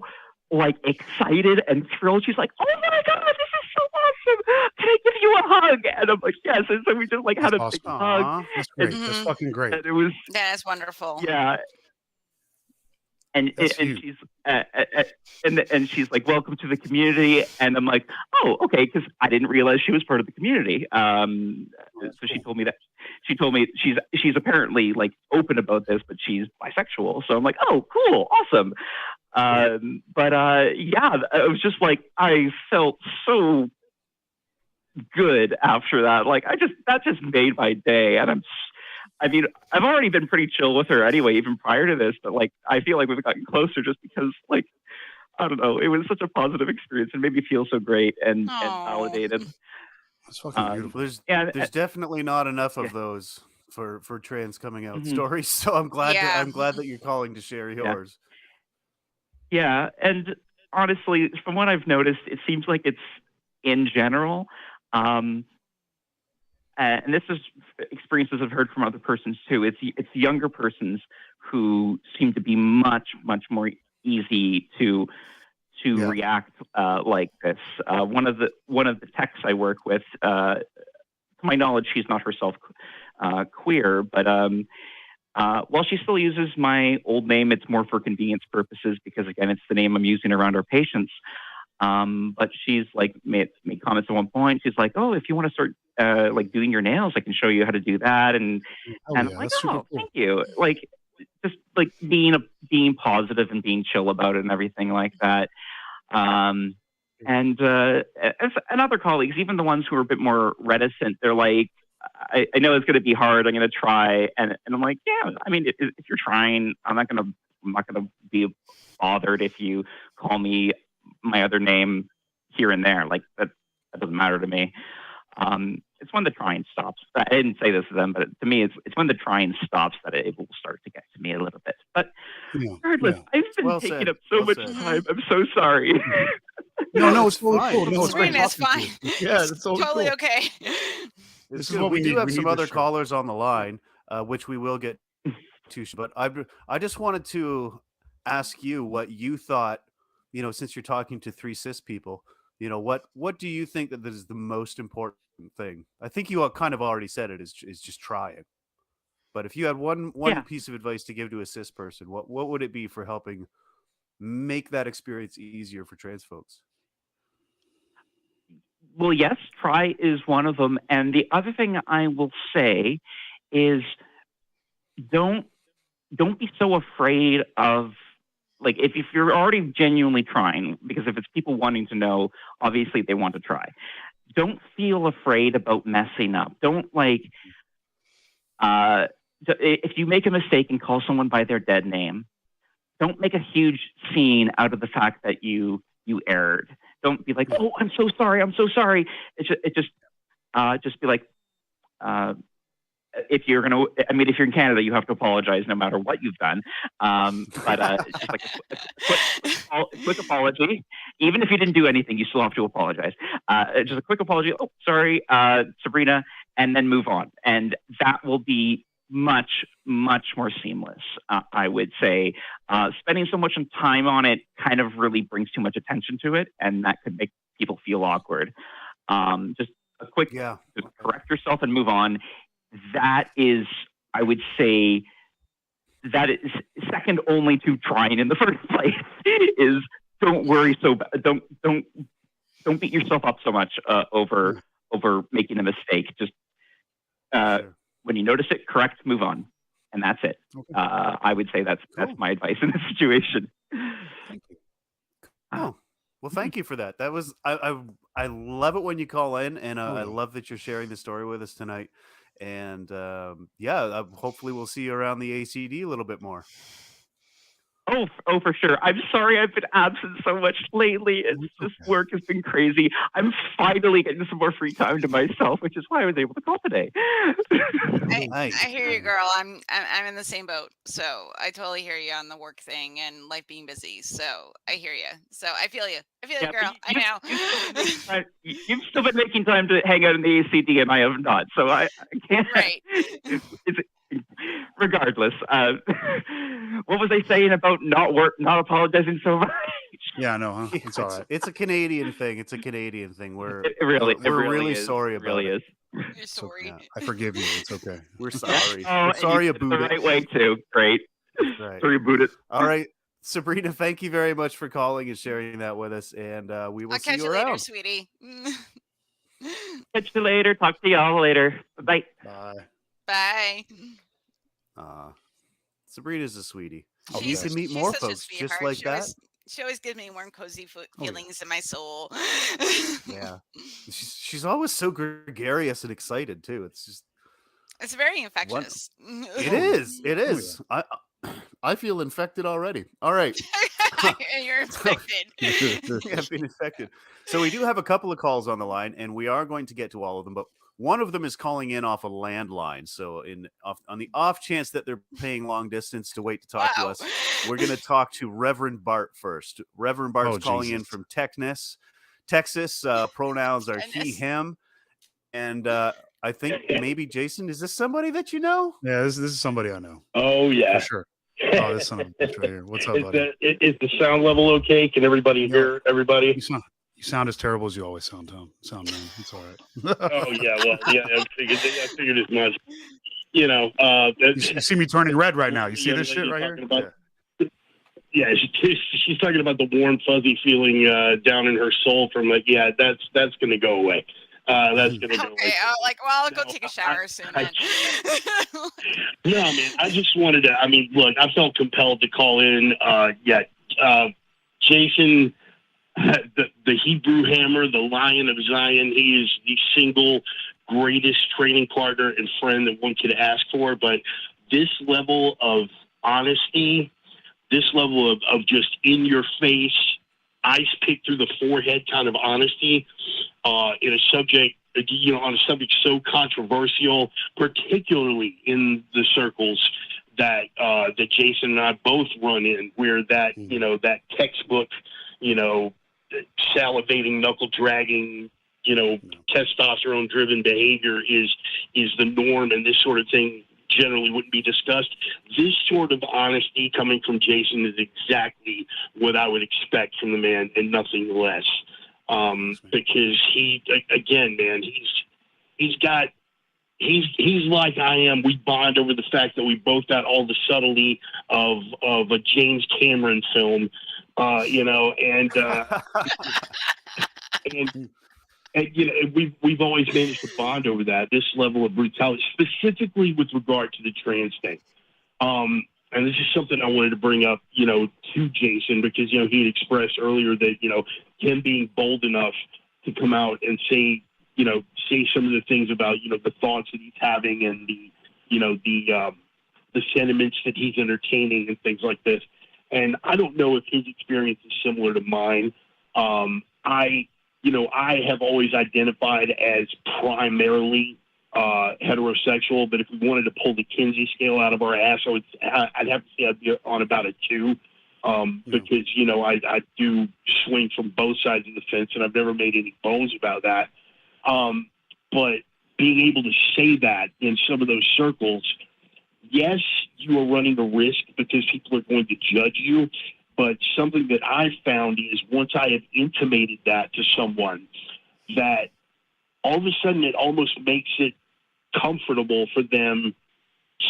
like excited and thrilled. She's like, "Oh my God, this is so awesome! Can I give you a hug?" And I'm like, "Yes." And so we just like had a big hug. That's great. That's fucking great. And it was that's wonderful. Yeah. And she's and she's like, "Welcome to the community." And I'm like, "Oh, okay," because I didn't realize she was part of the community. So she told me that she's apparently like open about this, but she's bisexual. So I'm like, "Oh, cool, awesome." But it was just like, I felt so good after that. Like that just made my day. And I've already been pretty chill with her anyway, even prior to this, but like, I feel like we've gotten closer just because, like, I don't know, it was such a positive experience and made me feel so great and validated. That's fucking beautiful. There's definitely not enough of those for trans coming out stories. So I'm glad that you're calling to share yours. Yeah. And honestly, from what I've noticed, it seems like it's in general, and this is experiences I've heard from other persons too. It's younger persons who seem to be much, much more easy to react like this. One of the techs I work with, to my knowledge, she's not herself queer, but while she still uses my old name, it's more for convenience purposes because, again, it's the name I'm using around our patients. But she's like made comments at one point. She's like, "Oh, if you want to start like doing your nails, I can show you how to do that." And I'm like, "Oh, thank you." Like just like being positive and being chill about it and everything like that. And other colleagues, even the ones who are a bit more reticent, they're like, I know it's going to be hard. I'm going to try. And I'm like, yeah, I mean, if you're trying, I'm not going to be bothered if you call me my other name here and there. Like that doesn't matter to me. It's when the trying stops. I didn't say this to them, but to me, it's when the trying stops that it will start to get to me a little bit. But regardless, I've been taking up so much time. I'm so sorry. No, it's totally cool. No, it's fine. Yeah, it's totally okay. This is what we do need. have We some need other this show. callers on the line, which we will get to. But I just wanted to ask you what you thought. Since you're talking to three cis people, what do you think that is the most important thing? I think you all kind of already said it is just trying. But if you had one piece of advice to give to a cis person, what would it be for helping make that experience easier for trans folks? Well, yes, try is one of them. And the other thing I will say is don't be so afraid of, like, if you're already genuinely trying, because if it's people wanting to know, obviously they want to try. Don't feel afraid about messing up. Don't if you make a mistake and call someone by their dead name, don't make a huge scene out of the fact that you erred. Don't be like, "Oh, I'm so sorry. I'm so sorry." Just be like, if you're in Canada, you have to apologize no matter what you've done. But just like a quick apology, even if you didn't do anything, you still have to apologize. Just a quick apology. "Oh, sorry, Sabrina," and then move on. And that will be much, much more seamless. I would say spending so much time on it kind of really brings too much attention to it, and that could make people feel awkward. Just a quick, just correct yourself and move on. That is, I would say, that is second only to trying in the first place. Is don't worry so bad. Don't beat yourself up so much over making a mistake. Just when you notice it, correct, move on, and that's it. Okay. I would say that's my advice in this situation. Thank you. Oh, well, thank you for that. That was I love it when you call in, and I love that you're sharing the story with us tonight. And hopefully we'll see you around the ACD a little bit more. Oh, for sure. I'm sorry I've been absent so much lately. This work has been crazy. I'm finally getting some more free time to myself, which is why I was able to call today. I hear you, girl. I'm in the same boat. So I totally hear you on the work thing and life being busy. So I hear you. So I feel you. I feel you, girl. I know. You've still been making time to hang out in the ACD, and I have not. So I can't. Right. Regardless, what was I saying about not apologizing so much? Yeah, no, huh? It's all right. It's a Canadian thing. We're it really is. Sorry about it. You're sorry. Okay. I forgive you. It's okay. We're sorry. We're sorry about it. The right way too. Great. Right. Sorry about it. All right, Sabrina, thank you very much for calling and sharing that with us, and we will see you around. Later, sweetie. Catch you later. Talk to y'all later. Bye. Bye. Sabrina's a sweetie. You can meet more folks just like that. She always gives me warm, cozy feelings in my soul. Yeah, she's always so gregarious and excited too. It's very infectious. It is. It is. I feel infected already. All right. You're infected. I've been infected. So we do have a couple of calls on the line, and we are going to get to all of them, but one of them is calling in off a landline. So on the off chance that they're paying long distance to wait to talk to us, we're going to talk to Reverend Bart first. Reverend Bart's calling in from Texas. Pronouns are he, him. And I think maybe Jason, is this somebody that you know? Yeah, this is somebody I know. Oh, yeah. For sure. Oh, this son of a bitch right here. What's up, buddy? Is the sound level okay? Can everybody hear everybody? You sound as terrible as you always sound, Tom. Man. It's all right. Oh, yeah. Well, yeah, I figured as much. You know. You see me turning red right now. You see this shit right here? Yeah, she's talking about the warm, fuzzy feeling down in her soul from like, yeah, that's going to go away. That's going to go away. Okay, I'll go take a shower soon. Then. No, man, I just wanted to. I mean, look, I felt compelled to call in. Jason, the Hebrew Hammer, the Lion of Zion. He is the single greatest training partner and friend that one could ask for. But this level of honesty, this level of just in your face, ice pick through the forehead kind of honesty in a subject, on a subject so controversial, particularly in the circles that Jason and I both run in, where that that textbook, salivating, knuckle dragging, testosterone driven behavior is the norm, and this sort of thing generally wouldn't be discussed. This sort of honesty coming from Jason is exactly what I would expect from the man, and nothing less. Because he, again, man, he's like I am. We bond over the fact that we both got all the subtlety of a James Cameron film, and we've always managed to bond over that. This level of brutality, specifically with regard to the trans thing. And this is something I wanted to bring up, to Jason, because, he had expressed earlier that, him being bold enough to come out and say some of the things about, the thoughts that he's having and the sentiments that he's entertaining and things like this. And I don't know if his experience is similar to mine. I have always identified as primarily heterosexual, but if we wanted to pull the Kinsey scale out of our ass, I'd have to say I'd be on about a 2, because I do swing from both sides of the fence, and I've never made any bones about that. But being able to say that in some of those circles, yes, you are running a risk because people are going to judge you. But something that I've found is once I have intimated that to someone, that all of a sudden it almost makes it comfortable for them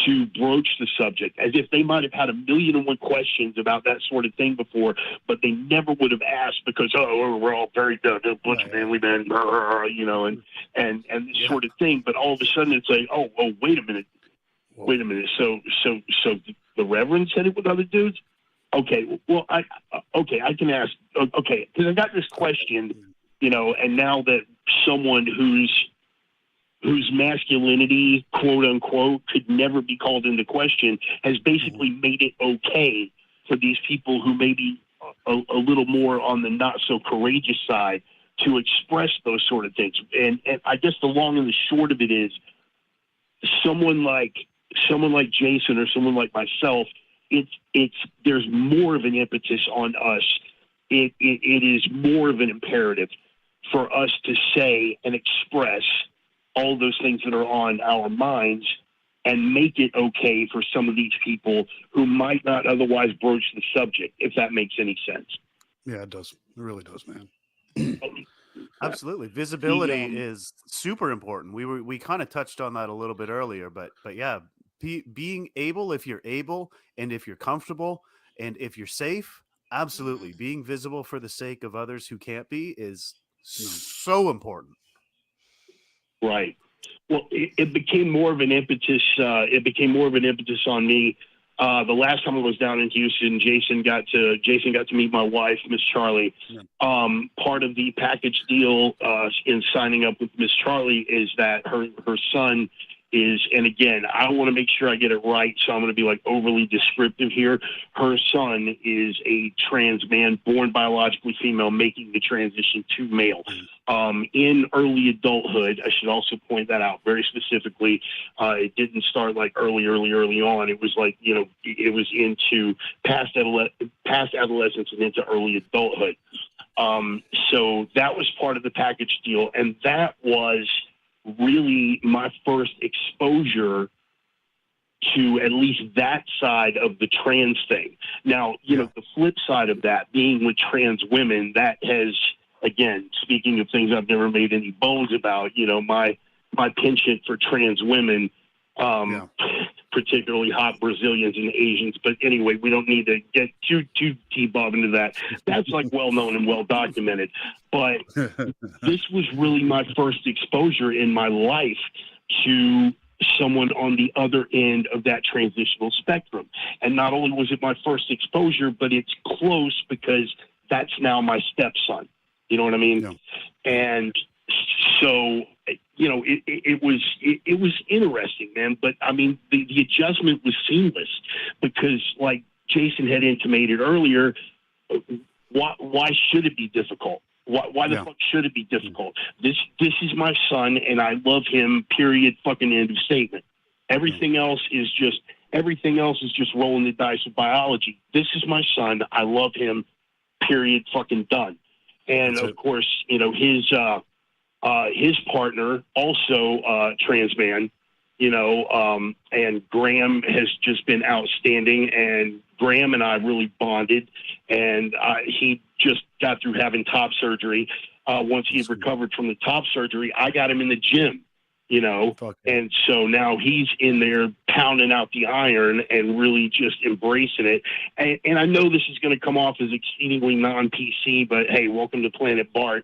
to broach the subject, as if they might have had 1,000,001 questions about that sort of thing before, but they never would have asked because, we're all very a bunch of manly men, and this sort of thing. But all of a sudden it's like, wait a minute. So the Reverend said it with other dudes? Okay, well, I can ask. Okay, because I got this question, and now that someone whose masculinity, quote unquote, could never be called into question, has basically made it okay for these people who may be a little more on the not so courageous side to express those sort of things. And I guess the long and the short of it is, someone like Jason or someone like myself, there's more of an impetus on us. It is more of an imperative for us to say and express all those things that are on our minds, and make it okay for some of these people who might not otherwise broach the subject, if that makes any sense. Yeah, it does. It really does, man. Absolutely. Visibility is super important. We kind of touched on that a little bit earlier, but yeah, being able, if you're able, and if you're comfortable, and if you're safe, absolutely. Being visible for the sake of others who can't be is so important. Right. Well, it became more of an impetus. It became more of an impetus on me. The last time I was down in Houston, Jason got to meet my wife, Miss Charlie. Yeah. Part of the package deal in signing up with Miss Charlie is that her son is, and again, I want to make sure I get it right, so I'm going to be like overly descriptive here. Her son is a trans man, born biologically female, making the transition to male. In early adulthood, I should also point that out very specifically. It didn't start like early on. It was like, it was into past adolescence and into early adulthood. So that was part of the package deal, and that was really my first exposure to at least that side of the trans thing. Now, the flip side of that being with trans women, that has, again, speaking of things I've never made any bones about, my penchant for trans women particularly hot Brazilians and Asians. But anyway, we don't need to get too deep into that. That's like well known and well documented. But this was really my first exposure in my life to someone on the other end of that transitional spectrum. And not only was it my first exposure, but it's close because that's now my stepson. You know what I mean? Yeah. And so, you know, it was interesting, man. But I mean, the adjustment was seamless because, like Jason had intimated earlier, why should it be difficult? Why the fuck should it be difficult? This is my son, and I love him. Period. Fucking end of statement. Everything else is just rolling the dice with biology. This is my son. I love him. Period. Fucking done. And of course, you know, his partner also trans man. You know, and Graham has just been outstanding, and Graham and I really bonded, and he just got through having top surgery. Once he had recovered from the top surgery, I got him in the gym, you know, and so now he's in there pounding out the iron and really just embracing it. And I know this is going to come off as exceedingly non-PC, but hey, welcome to Planet Bart.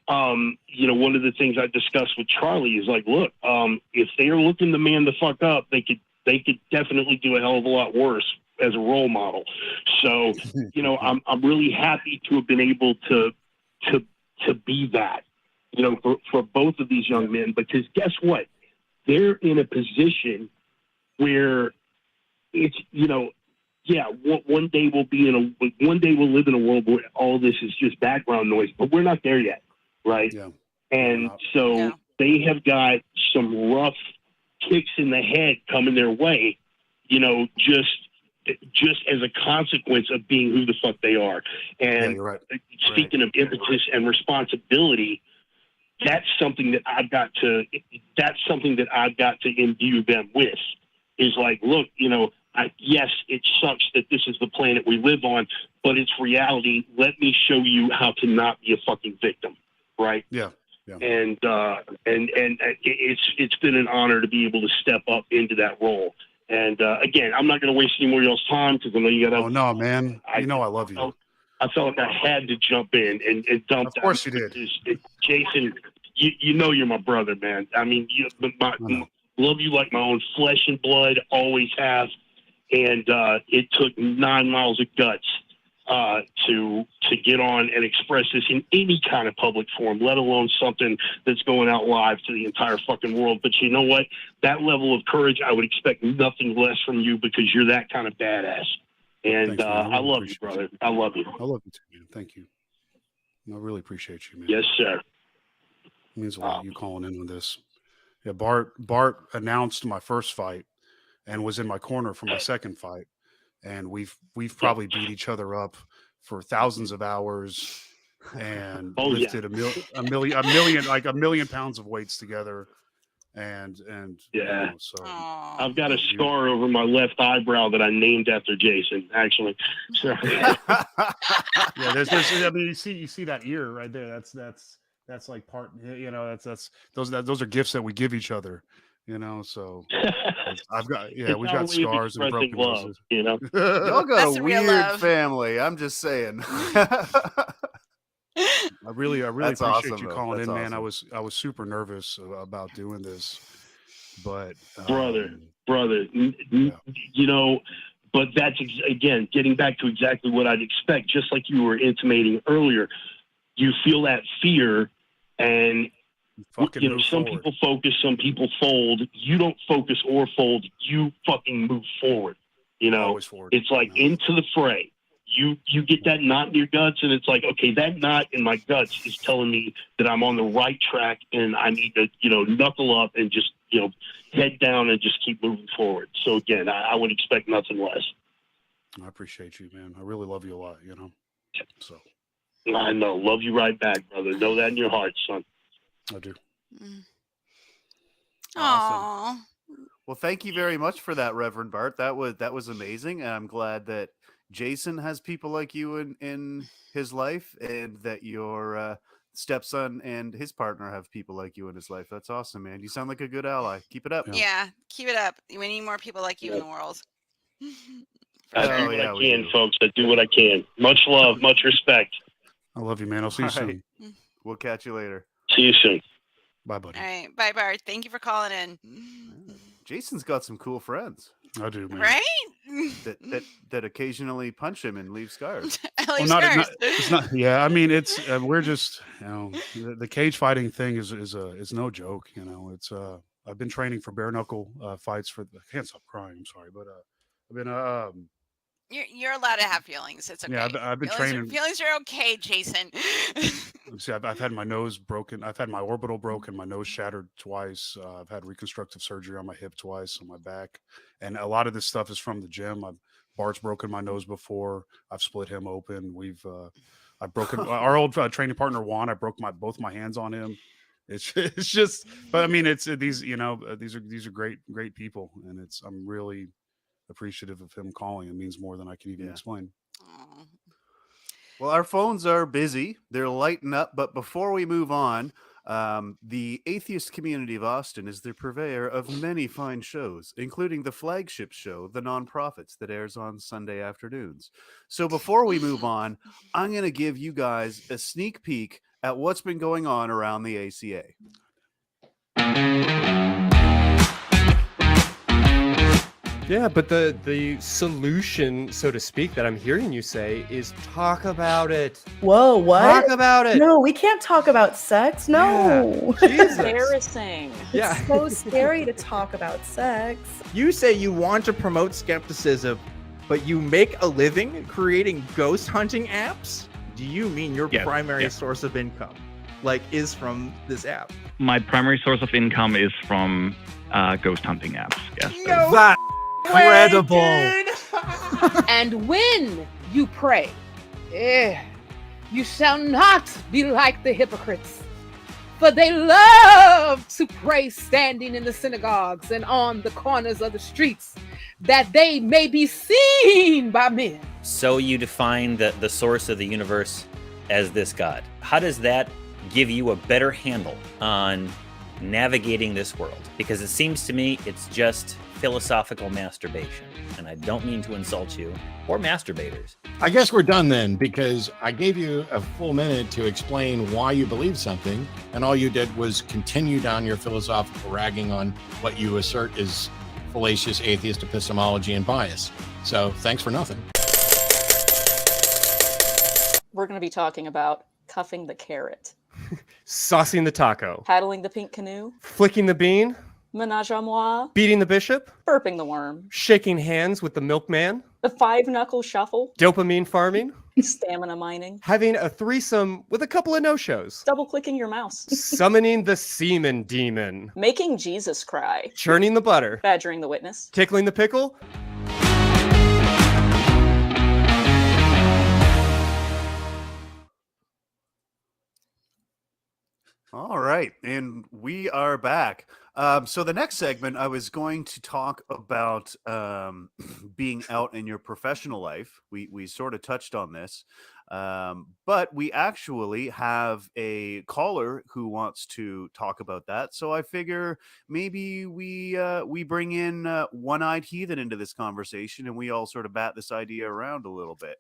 You know, one of the things I discussed with Charlie is like, look, if they are looking to man the fuck up, they could definitely do a hell of a lot worse as a role model. So, you know, I'm really happy to have been able to be that, you know, for both of these young men, because guess what? They're in a position where it's, you know, one day we'll live in a world where all this is just background noise, but we're not there yet. Right. Yeah. And so they have got some rough kicks in the head coming their way, you know, just as a consequence of being who the fuck they are. And speaking of impetus and responsibility, that's something that I've got to imbue them with, is like, look, you know, yes, it sucks that this is the planet we live on, but it's reality. Let me show you how to not be a fucking victim. Right. Yeah. Yeah. And it's been an honor to be able to step up into that role. And again, I'm not going to waste any more of y'all's time because I know you got to. Oh no, man! I love you. I felt like I had to jump in and dump. Of course you did, Jason. You know you're my brother, man. I mean, love you like my own flesh and blood. Always have. And it took 9 miles of guts to get on and express this in any kind of public forum, let alone something that's going out live to the entire fucking world. But you know what? That level of courage, I would expect nothing less from you because you're that kind of badass. And thanks, I love you, brother. I love you. I love you too, man. Thank you. I really appreciate you, man. Yes, sir. It means a lot you calling in with this. Yeah, Bart announced my first fight and was in my corner for my second fight. And we've probably beat each other up for thousands of hours and lifted a million pounds of weights together. And yeah, you know, so I've got a scar over my left eyebrow that I named after Jason, actually. So yeah, there's I mean, you see that ear right there. That's like part, you know, those are gifts that we give each other. You know, so we've got scars and broken noses. You know, y'all got a weird family. I'm just saying. I really That's appreciate awesome, you though. calling That's in, man. awesome. I was super nervous about doing this, but brother, you know, but that's again getting back to exactly what I'd expect. Just like you were intimating earlier, you feel that fear, and you know, some people focus, some people fold. You don't focus or fold. You fucking move forward. You know, it's like into the fray. You get that knot in your guts, and it's like, okay, that knot in my guts is telling me that I'm on the right track, and I need to, you know, knuckle up and just, you know, head down and just keep moving forward. So again, I would expect nothing less. I appreciate you, man. I really love you a lot, you know. So I know, love you right back, brother. Know that in your heart, son. I do. Awesome. Well, thank you very much for that, Reverend Bart. That was amazing, and I'm glad that Jason has people like you in his life, and that your stepson and his partner have people like you in his life. That's awesome, man. You sound like a good ally. Keep it up. Yeah, keep it up. We need more people like you in the world. I Oh, do what yeah, I we can, do. folks. I do what I can. Much love, much respect. I love you, man. I'll see you All right. soon. We'll catch you later. See you soon. Bye, buddy. All right, bye, Bart. Thank you for calling in. Jason's got some cool friends I do, man. Right? that occasionally punch him and leave scars. I leave Well, scars. it's not. Yeah, I mean, it's we're just, the cage fighting thing is no joke. It's I've been training for bare knuckle fights for. I can't stop crying. I'm sorry, but I've been You're allowed to have feelings. It's okay. Yeah, I've been training. Feelings are okay, Jason. See, I've had my nose broken. I've had my orbital broken, my nose shattered twice. I've had reconstructive surgery on my hip twice, on my back, and a lot of this stuff is from the gym. Bart's broken my nose before. I've split him open. I've broken our old training partner Juan. I broke both my hands on him. It's just, but I mean, it's these are great people, and I'm really appreciative of him calling. It means more than I can even explain. Aw. Well, our phones are busy. They're lighting up. But before we move on, the atheist community of Austin is the purveyor of many fine shows, including the flagship show, The Nonprofits, that airs on Sunday afternoons. So before we move on, I'm going to give you guys a sneak peek at what's been going on around the ACA. Yeah, but the solution, so to speak, that I'm hearing you say is talk about it. Whoa, what? Talk about it. No, we can't talk about sex. No. Yeah, Jesus. Embarrassing. Yeah. It's so scary to talk about sex. You say you want to promote skepticism, but you make a living creating ghost hunting apps? Do you mean your primary source of income, is from this app? My primary source of income is from ghost hunting apps. Yes. No That's incredible. And when you pray, you shall not be like the hypocrites, for they love to pray standing in the synagogues and on the corners of the streets, that they may be seen by men. So you define the source of the universe as this God. How does that give you a better handle on navigating this world? Because it seems to me it's just philosophical masturbation. And I don't mean to insult you or masturbators. I guess we're done then, because I gave you a full minute to explain why you believe something, and all you did was continue down your philosophical ragging on what you assert is fallacious atheist epistemology and bias. So thanks for nothing. We're going to be talking about cuffing the carrot, Saucing the taco. paddling the pink canoe, Flicking the bean. menage a moi, Beating the bishop. burping the worm, Shaking hands with the milkman. the five-knuckle shuffle, Dopamine farming. stamina mining, Having a threesome with a couple of no-shows. double-clicking your mouse, Summoning the semen demon. making Jesus cry, Churning the butter. badgering the witness, Tickling the pickle. All right, and we are back. So the next segment, I was going to talk about being out in your professional life. We sort of touched on this, but we actually have a caller who wants to talk about that. So I figure maybe we bring in One-Eyed Heathen into this conversation, and we all sort of bat this idea around a little bit.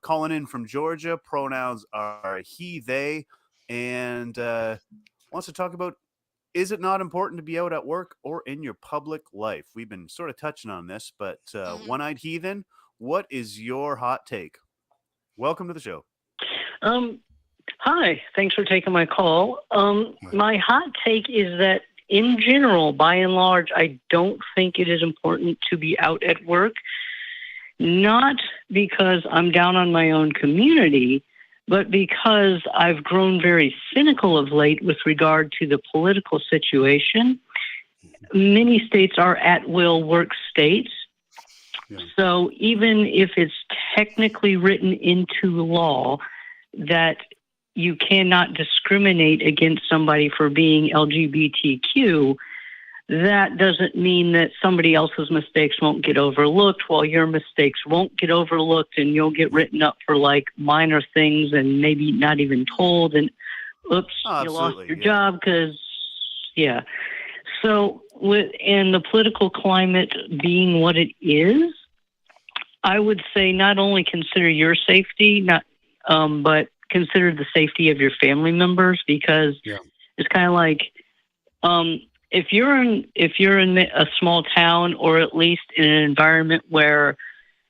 Calling in from Georgia, pronouns are he, they, and wants to talk about, is it not important to be out at work or in your public life? We've been sort of touching on this, but One-Eyed Heathen, what is your hot take? Welcome to the show. Hi, thanks for taking my call. My hot take is that in general, by and large, I don't think it is important to be out at work, not because I'm down on my own community, but because I've grown very cynical of late with regard to the political situation. Many states are at-will work states. Yeah. So even if it's technically written into law that you cannot discriminate against somebody for being LGBTQ, that doesn't mean that somebody else's mistakes won't get overlooked while your mistakes won't get overlooked, and you'll get written up for like minor things and maybe not even told. And oops, Oh, you lost absolutely, your yeah. job because, yeah. So, and the political climate being what it is, I would say not only consider your safety, but consider the safety of your family members, because it's kind of like, if you're in a small town, or at least in an environment where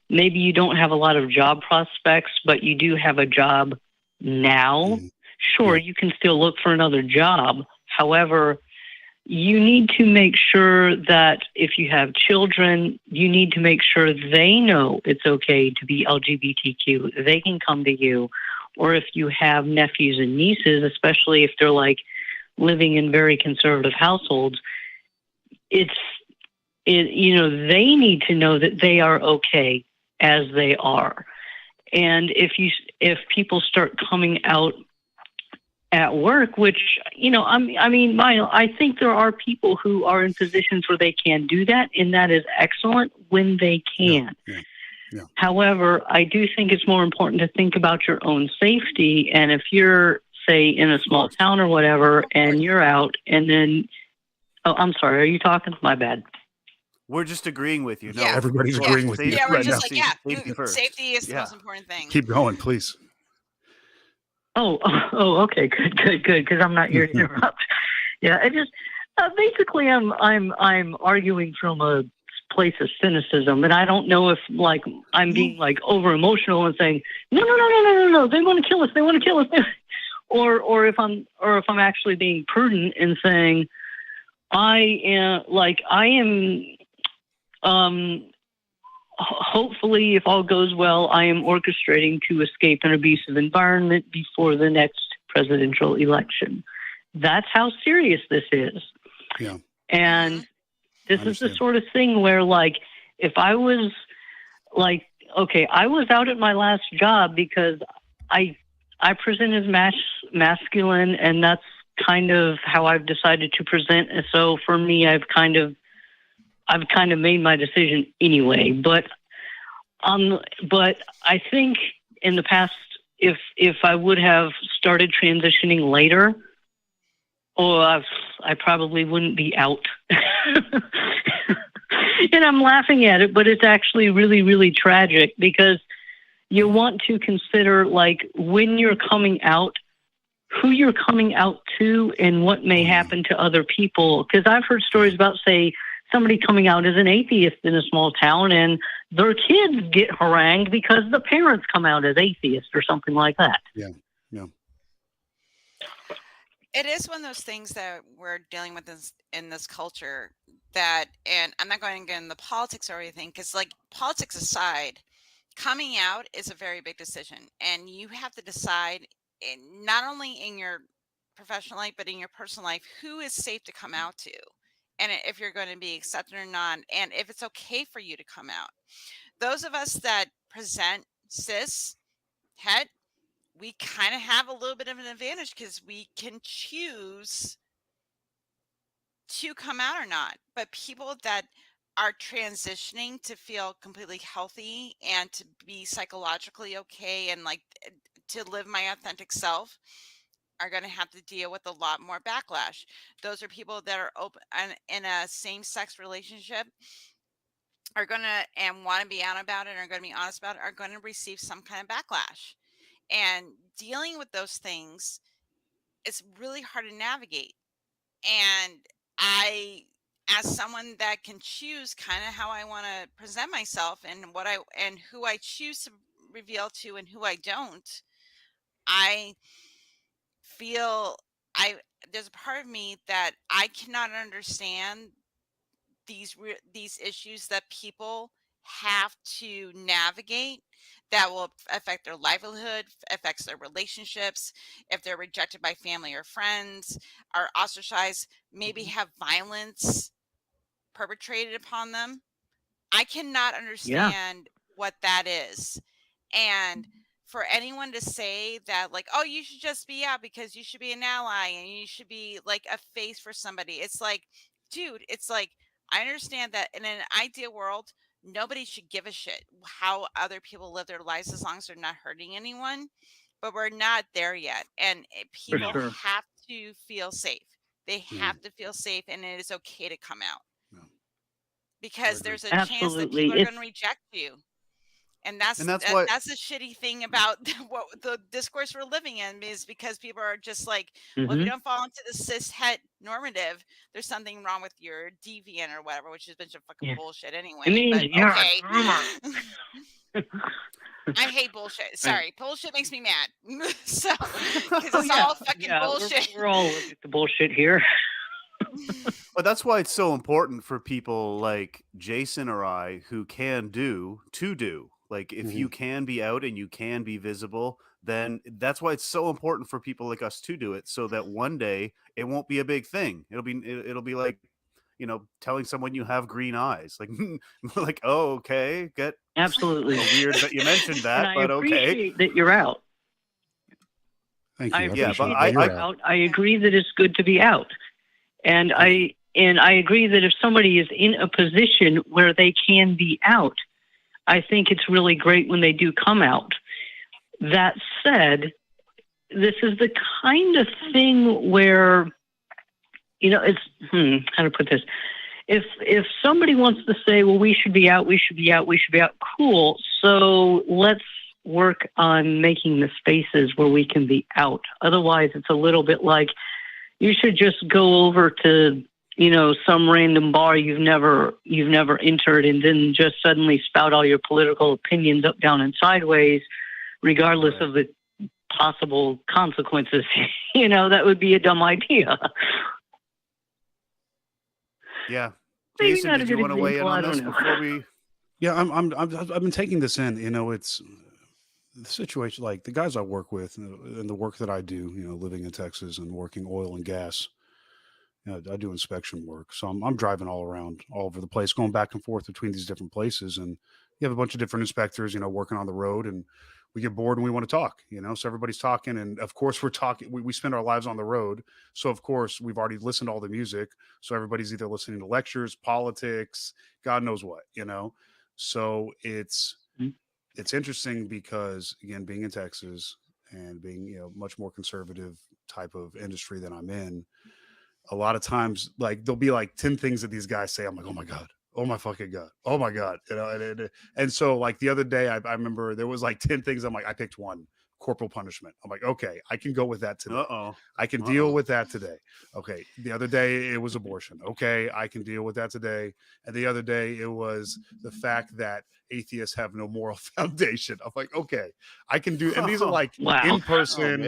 maybe you don't have a lot of job prospects, but you do have a job now, sure, you can still look for another job. However, you need to make sure that if you have children, you need to make sure they know it's okay to be LGBTQ. They can come to you. Or if you have nephews and nieces, especially if they're like living in very conservative households, they need to know that they are okay as they are. And if people start coming out at work, which, I think there are people who are in positions where they can do that, and that is excellent when they can. Yeah. However, I do think it's more important to think about your own safety. And if you're, say, in a small town or whatever, and you're out, and then, oh, I'm sorry, are you talking? My bad. We're just agreeing with you. No, Yeah. Everybody's agreeing with you Yeah, we're right just now. Safety first. Safety is the most important thing. Keep going, please. Oh, okay, good, because I'm not here to interrupt. Yeah, I just basically I'm arguing from a place of cynicism, and I don't know if like I'm being like over emotional and saying no, they want to kill us, or if I'm actually being prudent and saying I am. Hopefully, if all goes well, I am orchestrating to escape an abusive environment before the next presidential election. That's how serious this is. Yeah. And this is the sort of thing where, like, if I was like, okay, I was out at my last job because I present as masculine, and that's kind of how I've decided to present. And so for me, I've kind of made my decision anyway, but I think in the past, if I would have started transitioning later, I probably wouldn't be out. And I'm laughing at it, but it's actually really, really tragic, because you want to consider, like, when you're coming out, who you're coming out to, and what may happen to other people. Because I've heard stories about, say, somebody coming out as an atheist in a small town, and their kids get harangued because the parents come out as atheists or something like that. Yeah. It is one of those things that we're dealing with in this culture that, and I'm not going to get into politics or anything, because, like, politics aside, coming out is a very big decision, and you have to decide, not only in your professional life, but in your personal life, who is safe to come out to, and if you're going to be accepted or not, and if it's okay for you to come out. Those of us that present cis, het, we kind of have a little bit of an advantage, because we can choose to come out or not. But people that are transitioning to feel completely healthy and to be psychologically okay, and like to live my authentic self, are going to have to deal with a lot more backlash. Those are people that are open and in a same-sex relationship, are going to, and want to be out about it, are going to be honest about it, are going to receive some kind of backlash. And dealing with those things is really hard to navigate. And I, as someone that can choose kind of how I want to present myself, and who I choose to reveal to and who I don't, I feel there's a part of me that I cannot understand these issues that people have to navigate, that will affect their livelihood, affects their relationships, if they're rejected by family or friends, are ostracized, maybe have violence perpetrated upon them. I cannot understand what that is. And for anyone to say that, like, oh, you should just be out because you should be an ally and you should be like a face for somebody. It's like, dude, it's like, I understand that in an ideal world, nobody should give a shit how other people live their lives as long as they're not hurting anyone. but we're not there yet. And people sure. have to feel safe. They have to feel safe, and it is okay to come out. Because there's a chance that Absolutely. people are It's going to reject you. And that's why that's the shitty thing about what the discourse we're living in, is because people are just like, well, if you Mhm. don't fall into the cis het normative, there's something wrong with your deviant or whatever, which is a bunch of fucking Yeah. bullshit anyway. It means But you're a okay. groomer. I hate bullshit. Sorry, bullshit makes me mad. So, because Oh it's yeah, all fucking yeah. bullshit. We're all allergic to bullshit here. But that's why it's so important for people like Jason or I who can do to do. Like, if you can be out and you can be visible, then that's why it's so important for people like us to do it, so that one day it won't be a big thing. It'll be like, telling someone you have green eyes. Like, like, oh, okay, get Absolutely. weird that you mentioned And that, I but okay. appreciate that you're out. Thank I you. appreciate but that you're out. I agree that it's good to be out. And I agree that if somebody is in a position where they can be out, I think it's really great when they do come out. That said, this is the kind of thing where, it's how to put this. If somebody wants to say, well, we should be out, cool. So let's work on making the spaces where we can be out. Otherwise, it's a little bit like you should just go over to, some random bar you've never entered, and then just suddenly spout all your political opinions up, down, and sideways, regardless of the possible consequences. That would be a dumb idea. Yeah. Maybe Jason, not a did you good want to weigh in example, on I this don't know. before we? Yeah, I've been taking this in. It's the situation, like the guys I work with and the work that I do. Living in Texas and working oil and gas. I do inspection work, so I'm driving all around, all over the place, going back and forth between these different places, and you have a bunch of different inspectors, working on the road, and we get bored and we want to talk, so everybody's talking, and of course we're talking. We spend our lives on the road, so of course we've already listened to all the music, so everybody's either listening to lectures, politics, God knows what, So it's interesting because, again, being in Texas and being much more conservative type of industry than I'm in. A lot of times, like, there'll be like 10 things that these guys say. I'm like, oh my God, oh my fucking God, oh my God. And so like the other day, I remember there was like 10 things. I'm like, I picked one: corporal punishment. I'm like, okay, I can go with that today. I can deal with that today. Okay. The other day it was abortion. Okay. I can deal with that today. And the other day it was the fact that atheists have no moral foundation. I'm like, okay, I can do. And these are like in person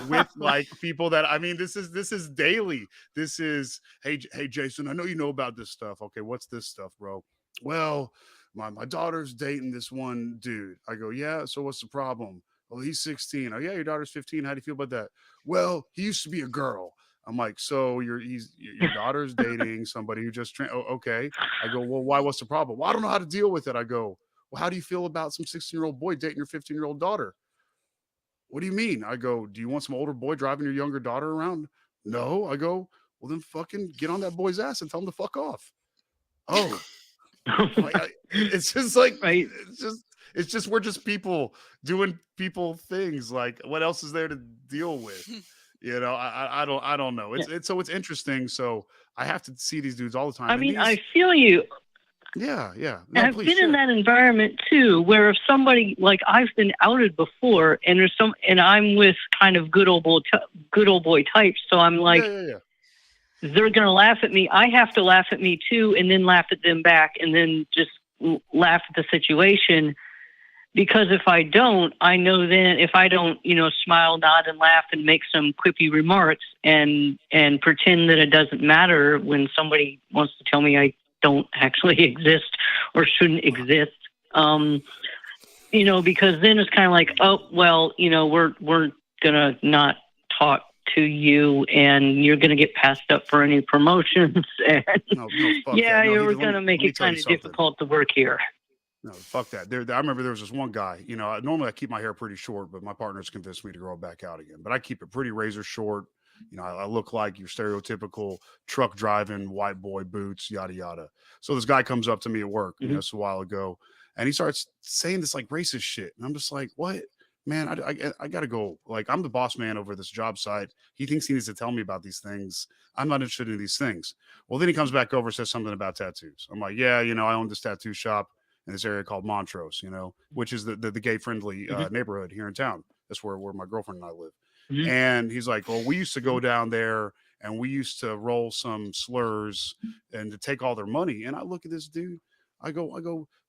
with like people that, this is daily. This is, hey, Jason, I know you know about this stuff. Okay. What's this stuff, bro? Well, my daughter's dating this one dude. I go, yeah. So what's the problem? Well, he's 16. Oh yeah, your daughter's 15. How do you feel about that? Well, he used to be a girl. I'm like, so your daughter's dating somebody who just okay. I go, well, why? What's the problem? Well, I don't know how to deal with it. I go, well, how do you feel about some 16-year-old boy dating your 15-year-old daughter? What do you mean? I go, do you want some older boy driving your younger daughter around? No. I go, well, then fucking get on that boy's ass and tell him to fuck off. Oh, it's just like, it's just we're just people doing people things. Like, what else is there to deal with? I don't know. It's interesting. So I have to see these dudes all the time. I feel you. Yeah. No, I've been in that environment too, where if somebody, like, I've been outed before, and and I'm with kind of good old boy types. So I'm like, they're gonna laugh at me. I have to laugh at me too, and then laugh at them back, and then just laugh at the situation. Because if I don't, I know then if I don't, smile, nod, and laugh and make some quippy remarks and pretend that it doesn't matter when somebody wants to tell me I don't actually exist or shouldn't exist, because then it's kind of like, oh, well, we're gonna not talk to you, and you're gonna get passed up for any promotions, and you're gonna make it kind of difficult to work here. No, fuck that. I remember there was this one guy, normally I keep my hair pretty short, but my partner's convinced me to grow it back out again. But I keep it pretty razor short. I look like your stereotypical truck driving white boy, boots, yada, yada. So this guy comes up to me at work, just a while ago, and he starts saying this like racist shit. And I'm just like, what? man, I got to go. Like, I'm the boss man over this job site. He thinks he needs to tell me about these things. I'm not interested in these things. Well, then he comes back over, says something about tattoos. I'm like, yeah, I own this tattoo shop in this area called Montrose, which is the gay friendly neighborhood here in town. That's where my girlfriend and I live. Mhm. And he's like, well, we used to go down there and we used to roll some slurs and to take all their money. And I look at this dude, I go,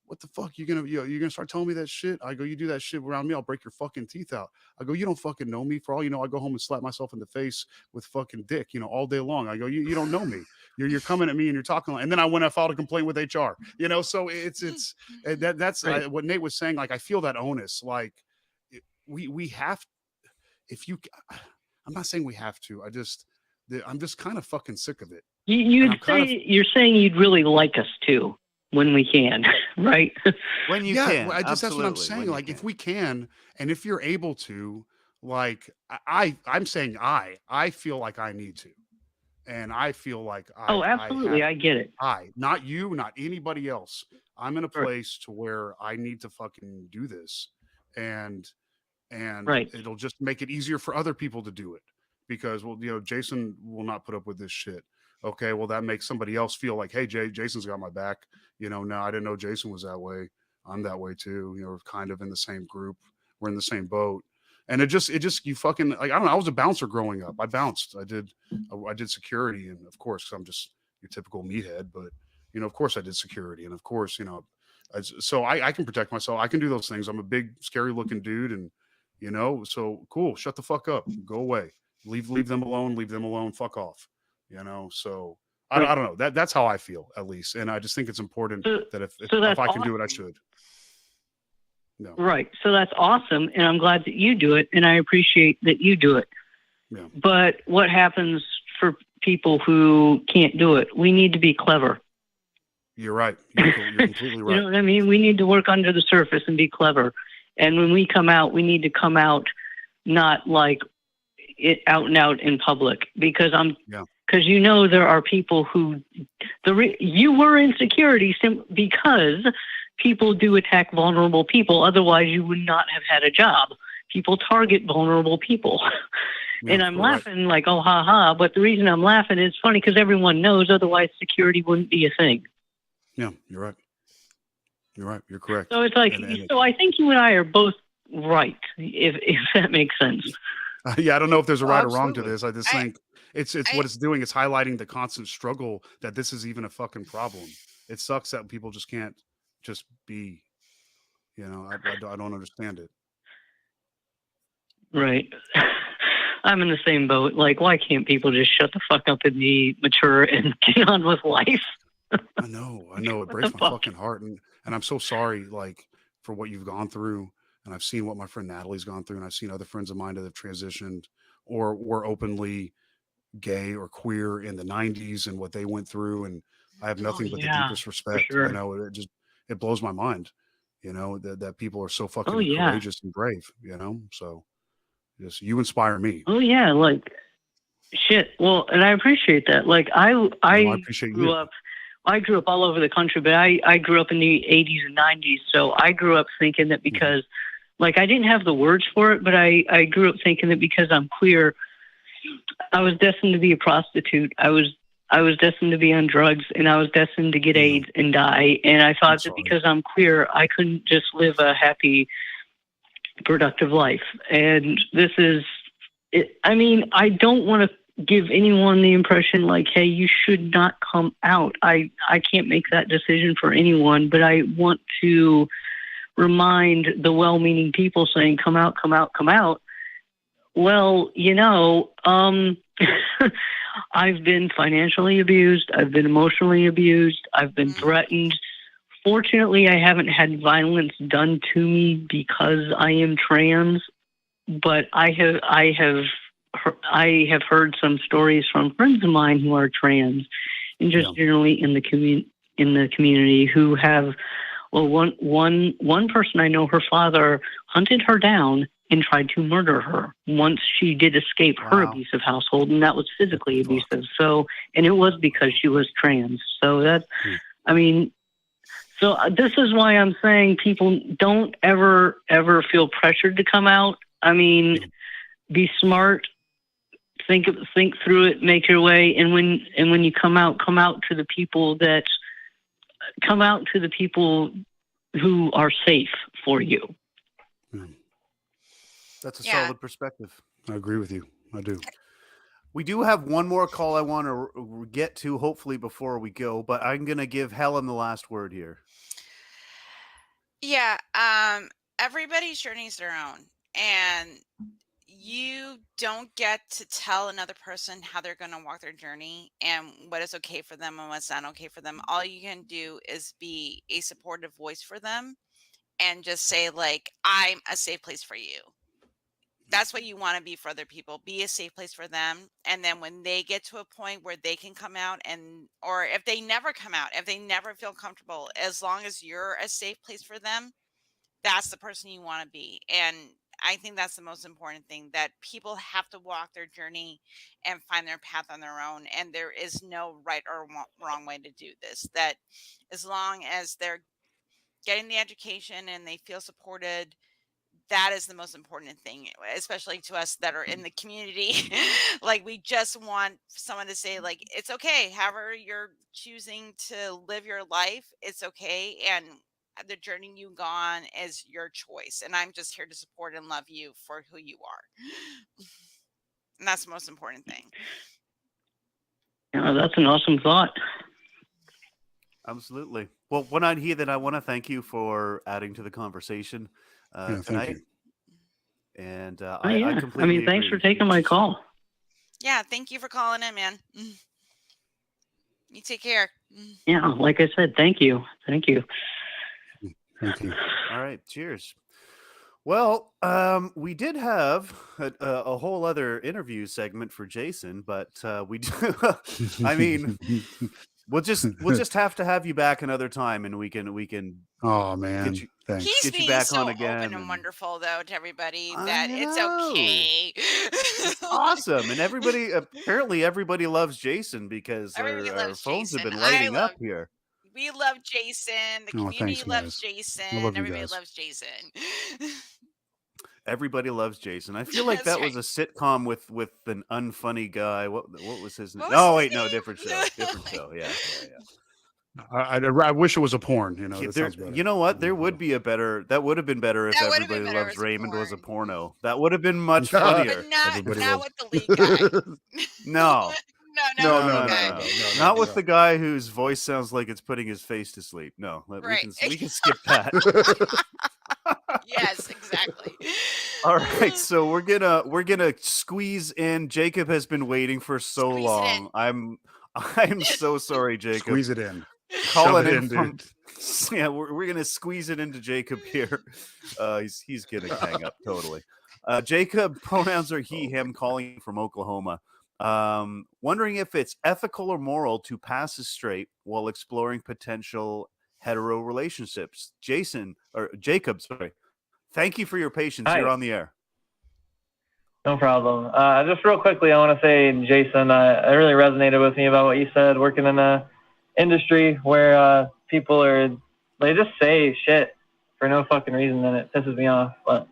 what the fuck? You're gonna start telling me that shit? I go, you do that shit around me, I'll break your fucking teeth out. I go, you don't fucking know me. For all you know, I go home and slap myself in the face with fucking dick, all day long. I go, you don't know me. You're coming at me and you're talking and then I went and filed a complaint with HR. So it's that's Right. what Nate was saying. Like, I feel that onus. Like, we have, if you, I'm not saying we have to. I'm just kind of fucking sick of it. You're saying you'd really like us to when we can, right? When you Yeah, can. well, that's what I'm Absolutely, saying. when you Like, can. if we can, and if you're able to, like, I'm saying I feel like I need to, and I feel like Oh, absolutely. I get it. not you, not anybody else. I'm in a Right. place to where I need to fucking do this, and Right. it'll just make it easier for other people to do it, because, well, Jason will not put up with this shit. Okay, well, that makes somebody else feel like, hey, Jason's got my back. No, I didn't know Jason was that way. I'm that way too. We're kind of in the same group. We're in the same boat. And it just you fucking, like, I don't know. I was a bouncer growing up. I bounced. I did security, and of course, 'cause I'm just your typical meathead. But of course, I did security, and of course, so I can protect myself. I can do those things. I'm a big, scary looking dude, and so cool. Shut the fuck up. Go away. Leave them alone. Leave them alone. Fuck off. So I don't know. That's how I feel, at least. And I just think it's important that if that's I can do it, I awesome. should. No. Right. So that's awesome. And I'm glad that you do it. And I appreciate that you do it. Yeah. But what happens for people who can't do it? We need to be clever. You're right. You're completely right. You know what I mean? We need to work under the surface and be clever. And when we come out, we need to come out not like it out and out in public, because there are people who you were in security because people do attack vulnerable people. Otherwise, you would not have had a job. People target vulnerable people. Yeah, and I'm laughing like, oh, ha, ha. But the reason I'm laughing is funny because everyone knows, otherwise security wouldn't be a thing. Yeah, you're right. You're right. You're correct. So it's like, so I think you and I are both right, if that makes sense. Yeah, I don't know if there's a right or wrong to this. I just think it's what it's doing. It's highlighting the constant struggle that this is even a fucking problem. It sucks that people just can't just be, I don't understand it. Right. I'm in the same boat. Like, why can't people just shut the fuck up and be mature and get on with life? I know. It breaks my fucking heart. And I'm so sorry, like, for what you've gone through. And I've seen what my friend Natalie's gone through. And I've seen other friends of mine that have transitioned or were openly gay or queer in the 90s and what they went through. And I have nothing but the deepest respect. Sure. It blows my mind, that people are so fucking yeah. courageous and brave, so just, you inspire me. Oh yeah. Like, shit. Well, and I appreciate that. Like, I appreciate grew you. up. I grew up all over the country, but I grew up in the 80s and 90s. So I grew up thinking that because, like, I didn't have the words for it, but I grew up thinking that because I'm queer, I was destined to be a prostitute. I was destined to be on drugs, and I was destined to get AIDS and die. And I thought that because I'm queer, I couldn't just live a happy, productive life. And this is, I mean, I don't want to give anyone the impression like, hey, you should not come out. I can't make that decision for anyone, but I want to remind the well-meaning people saying, come out, come out, come out. Well, I've been financially abused. I've been emotionally abused. I've been threatened. Fortunately, I haven't had violence done to me because I am trans, but I have heard some stories from friends of mine who are trans, and just generally in the community who have. Well, one person I know, her father hunted her down and tried to murder her once she did escape her abusive household, and that was physically abusive. So, and it was because she was trans. So that, I mean, So this is why I'm saying people don't ever feel pressured to come out. I mean, be smart, think through it, make your way, and when you come out to the people who are safe for you. That's a solid perspective. I agree with you. I do. We do have one more call I want to get to, hopefully, before we go, but I'm going to give Helen the last word here. Yeah. Everybody's journey is their own. And you don't get to tell another person how they're going to walk their journey and what is okay for them and what's not okay for them. All you can do is be a supportive voice for them and just say, like, I'm a safe place for you. That's what you want to be for other people. Be a safe place for them. And then when they get to a point where they can come out, or if they never come out, if they never feel comfortable, as long as you're a safe place for them, that's the person you want to be. And I think that's the most important thing, that people have to walk their journey and find their path on their own. And there is no right or wrong way to do this. That as long as they're getting the education and they feel supported, that is the most important thing, especially to us that are in the community. Like, we just want someone to say, like, it's okay. However you're choosing to live your life, it's okay. And the journey you've gone is your choice. And I'm just here to support and love you for who you are. And that's the most important thing. Yeah, that's an awesome thought. Absolutely. Well, One-Eyed Heathen, I want to thank you for adding to the conversation tonight. And I completely thanks for taking my call. Yeah, thank you for calling in, man. You take care. Yeah, like I said, thank you. Thank you. Thank you. All right, cheers. Well, we did have a whole other interview segment for Jason, but we do. I mean, we'll just have to have you back another time, and we can. Oh man, thanks. He's Get you being back so on again. open and wonderful, though, to everybody, that it's okay. It's awesome, and apparently everybody loves Jason because Everybody our loves phones have Jason. been lighting up here. We love Jason. The community thanks, loves guys. Jason. I love you Everybody guys. loves Jason. Everybody loves Jason. I feel like That's that was a sitcom with an unfunny guy. What was his name? What was Oh his wait, no, name? different show. Different show. Yeah. I wish it was a porn. You know, that sounds better. You know what? There would be that would have been better if That would have been Everybody better Loves as a Raymond was a porn. porno. That would have been much funnier. But not with the lead guy. No. No. Not with the guy whose voice sounds like it's putting his face to sleep. No, Right. we can skip that. Yes, exactly. All right, so we're gonna squeeze in. Jacob has been waiting for so long. I'm so sorry, Jacob. Squeeze it in. Call Shove it it in in, from, dude. yeah, we're gonna squeeze it into Jacob here. He's gonna hang up totally. Jacob, pronouns are he, him, calling from Oklahoma. Wondering if it's ethical or moral to pass as straight while exploring potential hetero relationships. Jacob, sorry. Thank you for your patience. Hi. You're on the air. No problem. Just real quickly, I want to say, Jason, it really resonated with me about what you said, working in a industry where people they just say shit for no fucking reason, and it pisses me off. But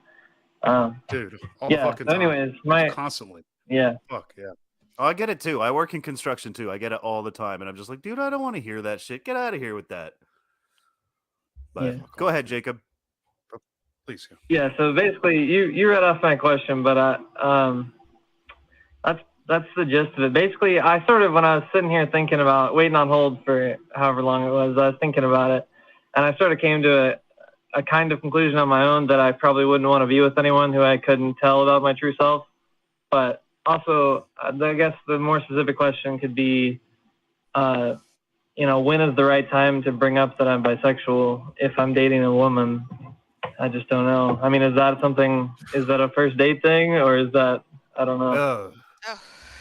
dude, all yeah. the fucking So time. anyways, Constantly. Yeah. Fuck yeah. Oh, I get it too. I work in construction too. I get it all the time, and I'm just like, dude, I don't want to hear that shit. Get out of here with that. But Yeah. go ahead, Jacob. Please. Yeah. So basically, you read off my question, but that's the gist of it. Basically, I sort of, when I was sitting here thinking about waiting on hold for however long it was, I was thinking about it, and I sort of came to a kind of conclusion on my own that I probably wouldn't want to be with anyone who I couldn't tell about my true self. But also, I guess the more specific question could be, when is the right time to bring up that I'm bisexual if I'm dating a woman? I just don't know. I mean, is that a first date thing, or is that, I don't know.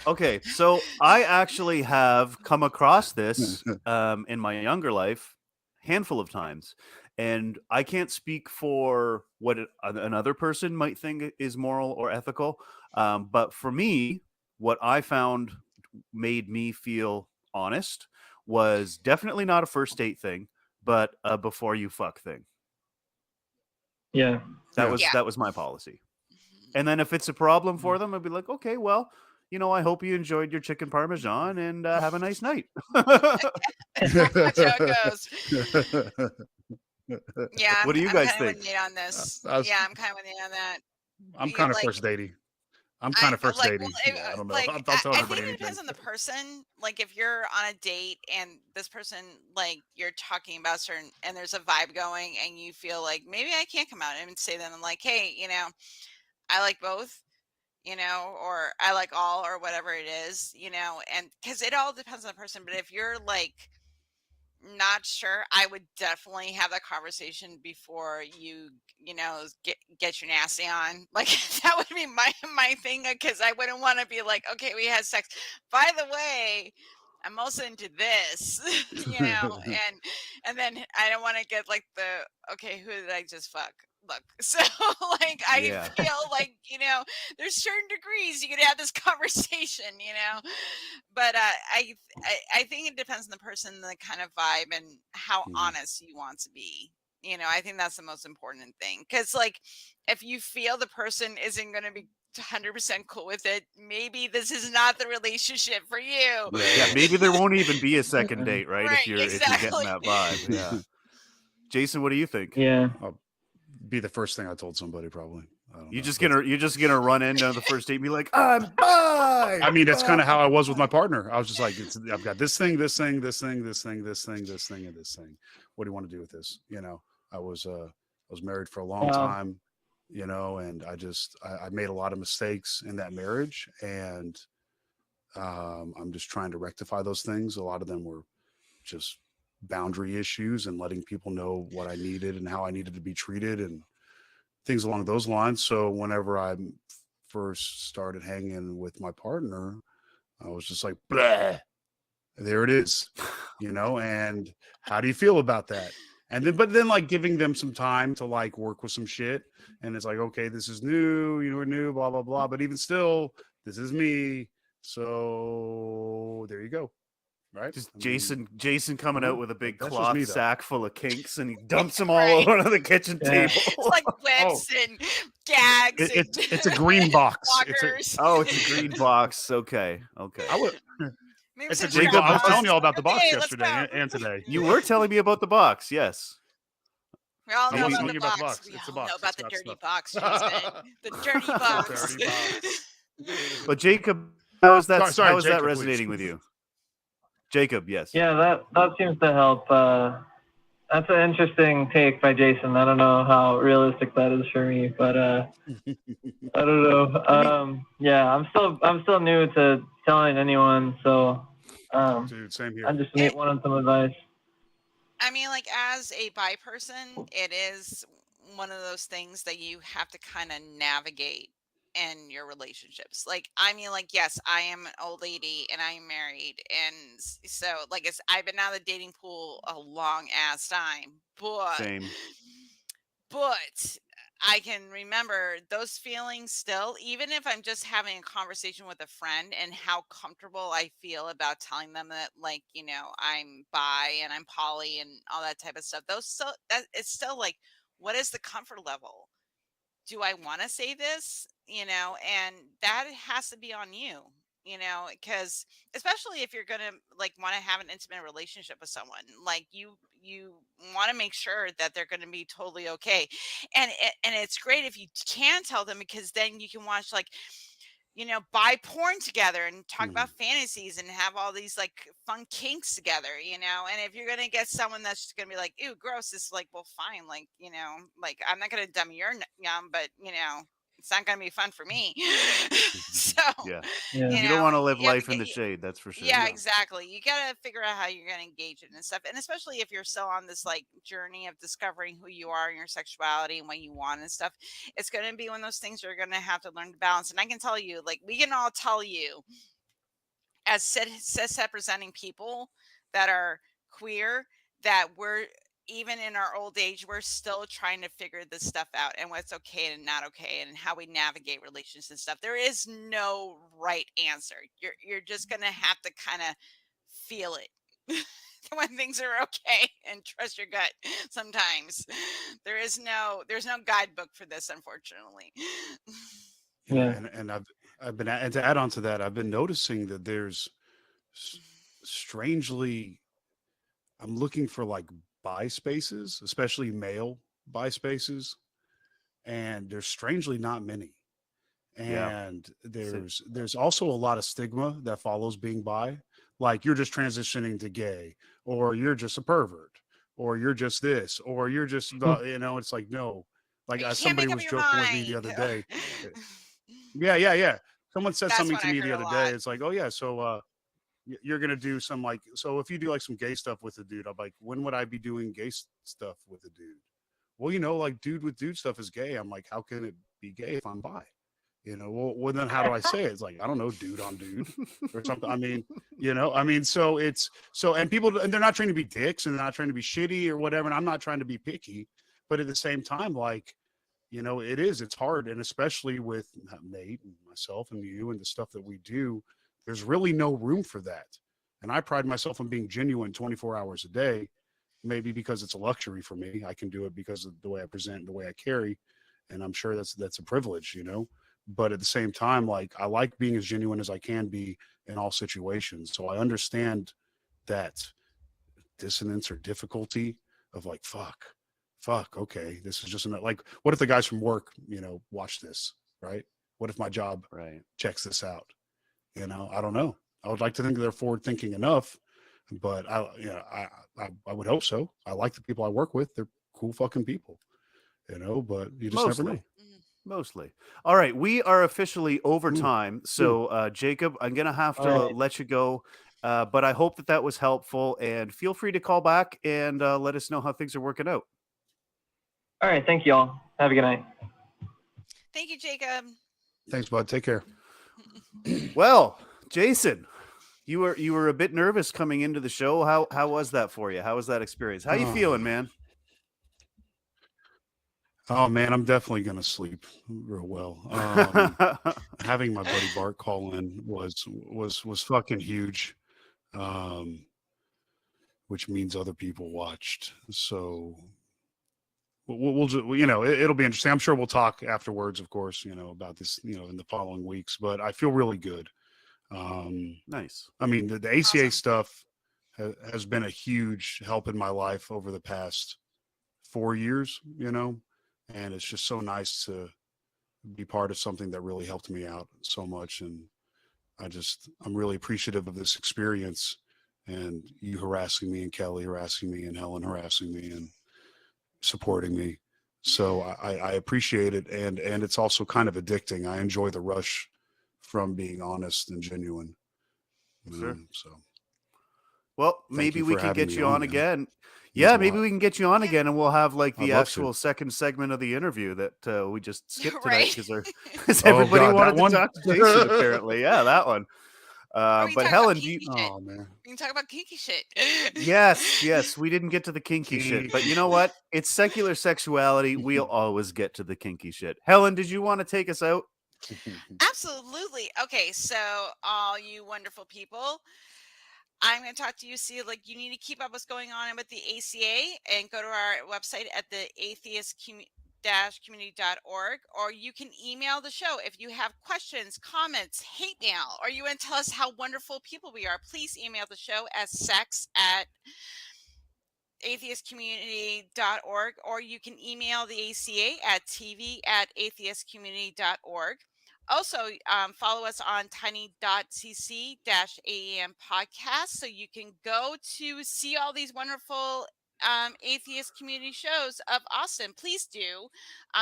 Okay, so I actually have come across this in my younger life handful of times, and I can't speak for what another person might think is moral or ethical, but for me, what I found made me feel honest was definitely not a first date thing. but a before you fuck thing. Yeah. That was my policy. And then if it's a problem for them, I'd be like, okay, well, I hope you enjoyed your chicken parmesan and have a nice night. That's how it goes. Yeah, What do you guys kind of think? with Nate on this. Yeah, I'm kind of with Nate on that. I'm kind of first dating. I'm kind of first dating. I don't know. I'll tell I everybody think it anything. depends on the person. Like if you're on a date and this person, like you're talking about certain, and there's a vibe going, and you feel like maybe I can't come out and say to them like, hey, I like both, or I like all, or whatever it is, and because it all depends on the person. But if you're like not sure, I would definitely have that conversation before you get your nasty on. Like that would be my thing, because I wouldn't want to be like, okay, we had sex, by the way, I'm also into this. And then I don't want to get like okay, who did I just fuck? Look, so like I feel like there's certain degrees you could have this conversation, but I think it depends on the person, the kind of vibe, and how honest you want to be. I think that's the most important thing, because like if you feel the person isn't going to be 100% cool with it, maybe this is not the relationship for you. Yeah, maybe there won't even be a second date, right? Right, if you're getting that vibe. Yeah. Jason, what do you think? Yeah. I'll be the first thing I told somebody probably. You're just gonna run in on the first date and be like, I'm bi. I mean, that's kind of how I was with my partner. I was just like, I've got this thing, this thing, this thing, this thing, this thing, this thing, and this thing. What do you want to do with this? I was married for a long time, and I made a lot of mistakes in that marriage, and I'm just trying to rectify those things. A lot of them were just boundary issues and letting people know what I needed and how I needed to be treated and things along those lines. So whenever I first started hanging with my partner, I was just like, bleh, there it is, and how do you feel about that? And then like giving them some time to like work with some shit. And it's like, okay, this is new, we're new, blah, blah, blah. But even still, this is me. So there you go. Right. Just Jason coming out with a big that's just cloth me, though. sack full of kinks, and he dumps them all over the kitchen table. It's like whips and gags. It's a green box. It's a green box. Okay. It's a green box. I was telling you all about the box yesterday and today. You were telling me about the box. Yes. We all know I was about telling the you about the box. box. We It's a all box. know about It's the got dirty stuff. box, Jason. The dirty box. But Jacob, how is that? Sorry, how is that Jacob, resonating please. with you? Jacob, yes. Yeah, that seems to help. That's an interesting take by Jason. I don't know how realistic that is for me, but I don't know. Yeah, I'm still new to telling anyone, so Dude, same here. I just wanted some advice. I mean, like as a bi person, it is one of those things that you have to kind of navigate in your relationships. Like, I mean, like, yes, I am an old lady and I'm married, and so like I've been out of the dating pool a long ass time, Same. but I can remember those feelings still, even if I'm just having a conversation with a friend, and how comfortable I feel about telling them that, like, I'm bi and I'm poly and all that type of stuff. It's still like, what is the comfort level? Do I want to say this? And that has to be on you, because especially if you're going to like want to have an intimate relationship with someone, like you want to make sure that they're going to be totally okay. And it's great if you can tell them, because then you can watch like, buy porn together and talk about fantasies and have all these like fun kinks together, and if you're going to get someone that's just going to be like, ew, gross, it's like, well, fine. Like, like I'm not going to dumb your yum, but it's not going to be fun for me. So Yeah. You don't want to live life in the shade. That's for sure. Yeah, exactly. You got to figure out how you're going to engage it and stuff. And especially if you're still on this like journey of discovering who you are and your sexuality and what you want and stuff, it's going to be one of those things you're going to have to learn to balance. And I can tell you, like, we can all tell you as cis representing people that are queer, that we're, even in our old age, we're still trying to figure this stuff out, and what's okay and not okay, and how we navigate relationships and stuff. There is no right answer. You're just gonna have to kind of feel it. when things are okay, and trust your gut. Sometimes there's no guidebook for this, unfortunately. Yeah, and I've been and to add on to that, I've been noticing that there's strangely, I'm looking for like bi spaces, especially male bi spaces, and there's strangely not many. Yeah. And there's also a lot of stigma that follows being bi, like you're just transitioning to gay, or you're just a pervert, or you're just this, or you're just it's like, no, like You can't somebody make up was your joking with me the mind. other day. Yeah. Someone said That's something what to I me heard the a other lot. day. It's like, oh yeah, so you're gonna do some like, so if you do like some gay stuff with a dude, I'm like, when would I be doing gay stuff with a dude? Well, like dude with dude stuff is gay. I'm like, how can it be gay if I'm bi? Well, then how do I say it? It's like, I don't know, dude on dude or something. I mean, so and people, and they're not trying to be dicks and they're not trying to be shitty or whatever. And I'm not trying to be picky, but at the same time, like, it's hard. And especially with Nate and myself and you and the stuff that we do, there's really no room for that. And I pride myself on being genuine 24 hours a day, maybe because it's a luxury for me. I can do it because of the way I present and the way I carry. And I'm sure that's a privilege, but at the same time, like, I like being as genuine as I can be in all situations. So I understand that dissonance or difficulty of like, fuck, okay, this is just like, what if the guys from work, watch this, right? What if my job checks this out? I don't know. I would like to think they're forward thinking enough, but I would hope so. I like the people I work with. They're cool fucking people, but you just never know. Mostly. All right, we are officially over time. So, Jacob, I'm going to have to let you go. But I hope that was helpful, and feel free to call back and let us know how things are working out. All right. Thank you all. Have a good night. Thank you, Jacob. Thanks, bud. Take care. Well, Jason, you were a bit nervous coming into the show. How was that for you? How was that experience? How you feeling, man? Oh man, I'm definitely gonna sleep real well. Having my buddy Bart call in was fucking huge, which means other people watched. So we'll just, it'll be interesting. I'm sure we'll talk afterwards, of course, about this, in the following weeks. But I feel really good. Nice. I mean, the ACA stuff has been a huge help in my life over the past 4 years, and it's just so nice to be part of something that really helped me out so much. And I'm really appreciative of this experience, and you harassing me, and Kelly harassing me, and Helen harassing me and supporting me. So I appreciate it. And it's also kind of addicting. I enjoy the rush from being honest and genuine. Sure. So, well, maybe we can get you on again. Yeah, maybe we can get you on again, and we'll have like the I'd love actual second segment of the interview that we just skipped Right. tonight because everybody wanted to talk to Jason. Apparently, yeah, that one. But Helen, oh man, we can talk about kinky shit. yes, we didn't get to the kinky shit, but you know what? It's secular sexuality. We'll always get to the kinky shit. Helen, did you want to take us out? Absolutely. Okay, so all you wonderful people, I'm going to talk to you. See, like, you need to keep up what's going on with the ACA and go to our website at the atheist-community.org, or you can email the show if you have questions, comments, hate mail, or you want to tell us how wonderful people we are. Please email the show at sex@atheistcommunity.org, or you can email the ACA at tv@atheistcommunity.org. Also, follow us on tiny.cc-AEM podcast, so you can go to see all these wonderful atheist community shows of Austin. Please do.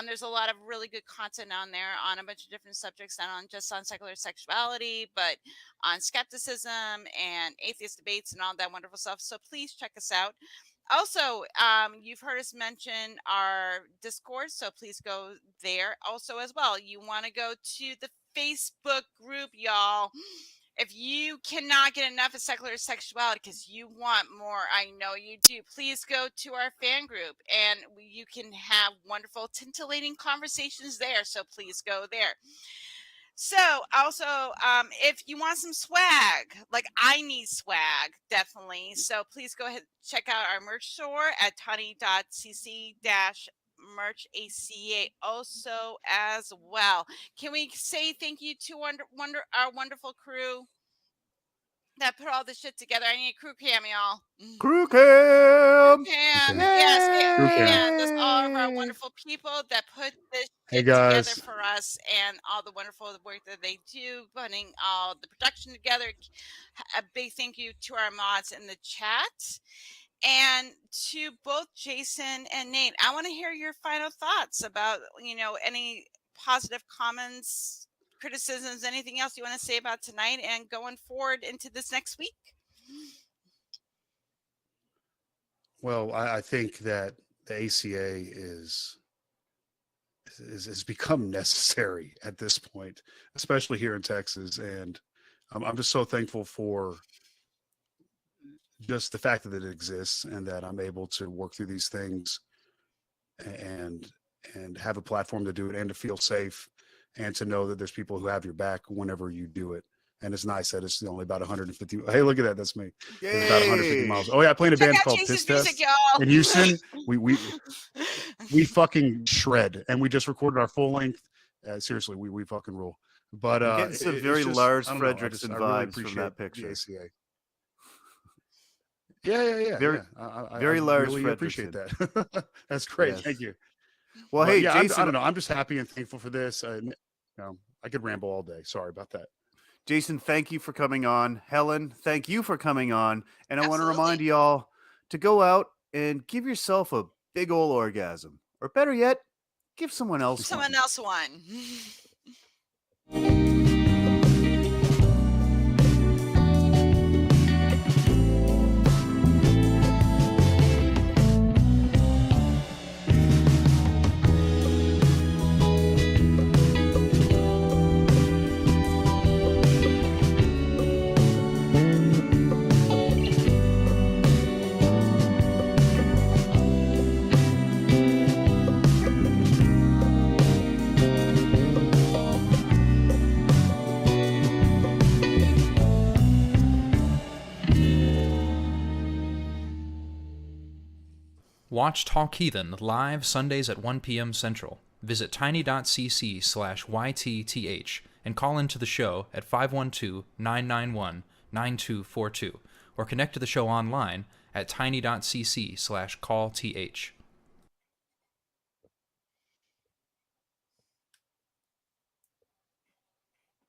There's a lot of really good content on there on a bunch of different subjects, not just on secular sexuality, but on skepticism and atheist debates and all that wonderful stuff. So please check us out. Also, you've heard us mention our Discord, so please go there also as well. You want to go to the Facebook group, y'all. If you cannot get enough of secular sexuality because you want more, I know you do, please go to our fan group, and you can have wonderful, titillating conversations there. So please go there. So also, if you want some swag, like I need swag, definitely. So please go ahead and check out our merch store at tiny.cc-merch ACA also as well. Can we say thank you to our wonderful crew that put all this shit together? I need a crew cam, y'all. Crew cam. Cam. Okay. Yes, Crew cam. and that's all of our wonderful people that put this Hey, shit together guys. for us, and all the wonderful work that they do, putting all the production together. A big thank you to our mods in the chat, and to both Jason and Nate. I want to hear your final thoughts about, any positive comments, criticisms, anything else you want to say about tonight and going forward into this next week. Well, I think that the ACA has become necessary at this point, especially here in Texas, and I'm just so thankful for just the fact that it exists and that I'm able to work through these things and have a platform to do it and to feel safe and to know that there's people who have your back whenever you do it. And it's nice that it's only about 150. Hey, look at that. That's me. It's about 150 miles. Oh yeah, I play in a band called Piss Test in Houston. We fucking shred, and we just recorded our full length. Seriously, we fucking rule. But I'm getting some very just, Lars I don't know, Fredrickson I really vibes from appreciate that picture. the ACA. Yeah. Very, I very Lars really Fredrickson. appreciate that. That's great. Yes. Thank you. Well, But hey, yeah, Jason. I don't know. I'm just happy and thankful for this. I could ramble all day. Sorry about that. Jason, thank you for coming on. Helen, thank you for coming on. And I want to Absolutely. remind y'all to go out and give yourself a big ol' orgasm. Or better yet, give someone else Someone one. else won. Watch Talk Heathen live Sundays at 1 p.m. Central. Visit tiny.cc/YTTH and call into the show at 512-991-9242 or connect to the show online at tiny.cc/callth.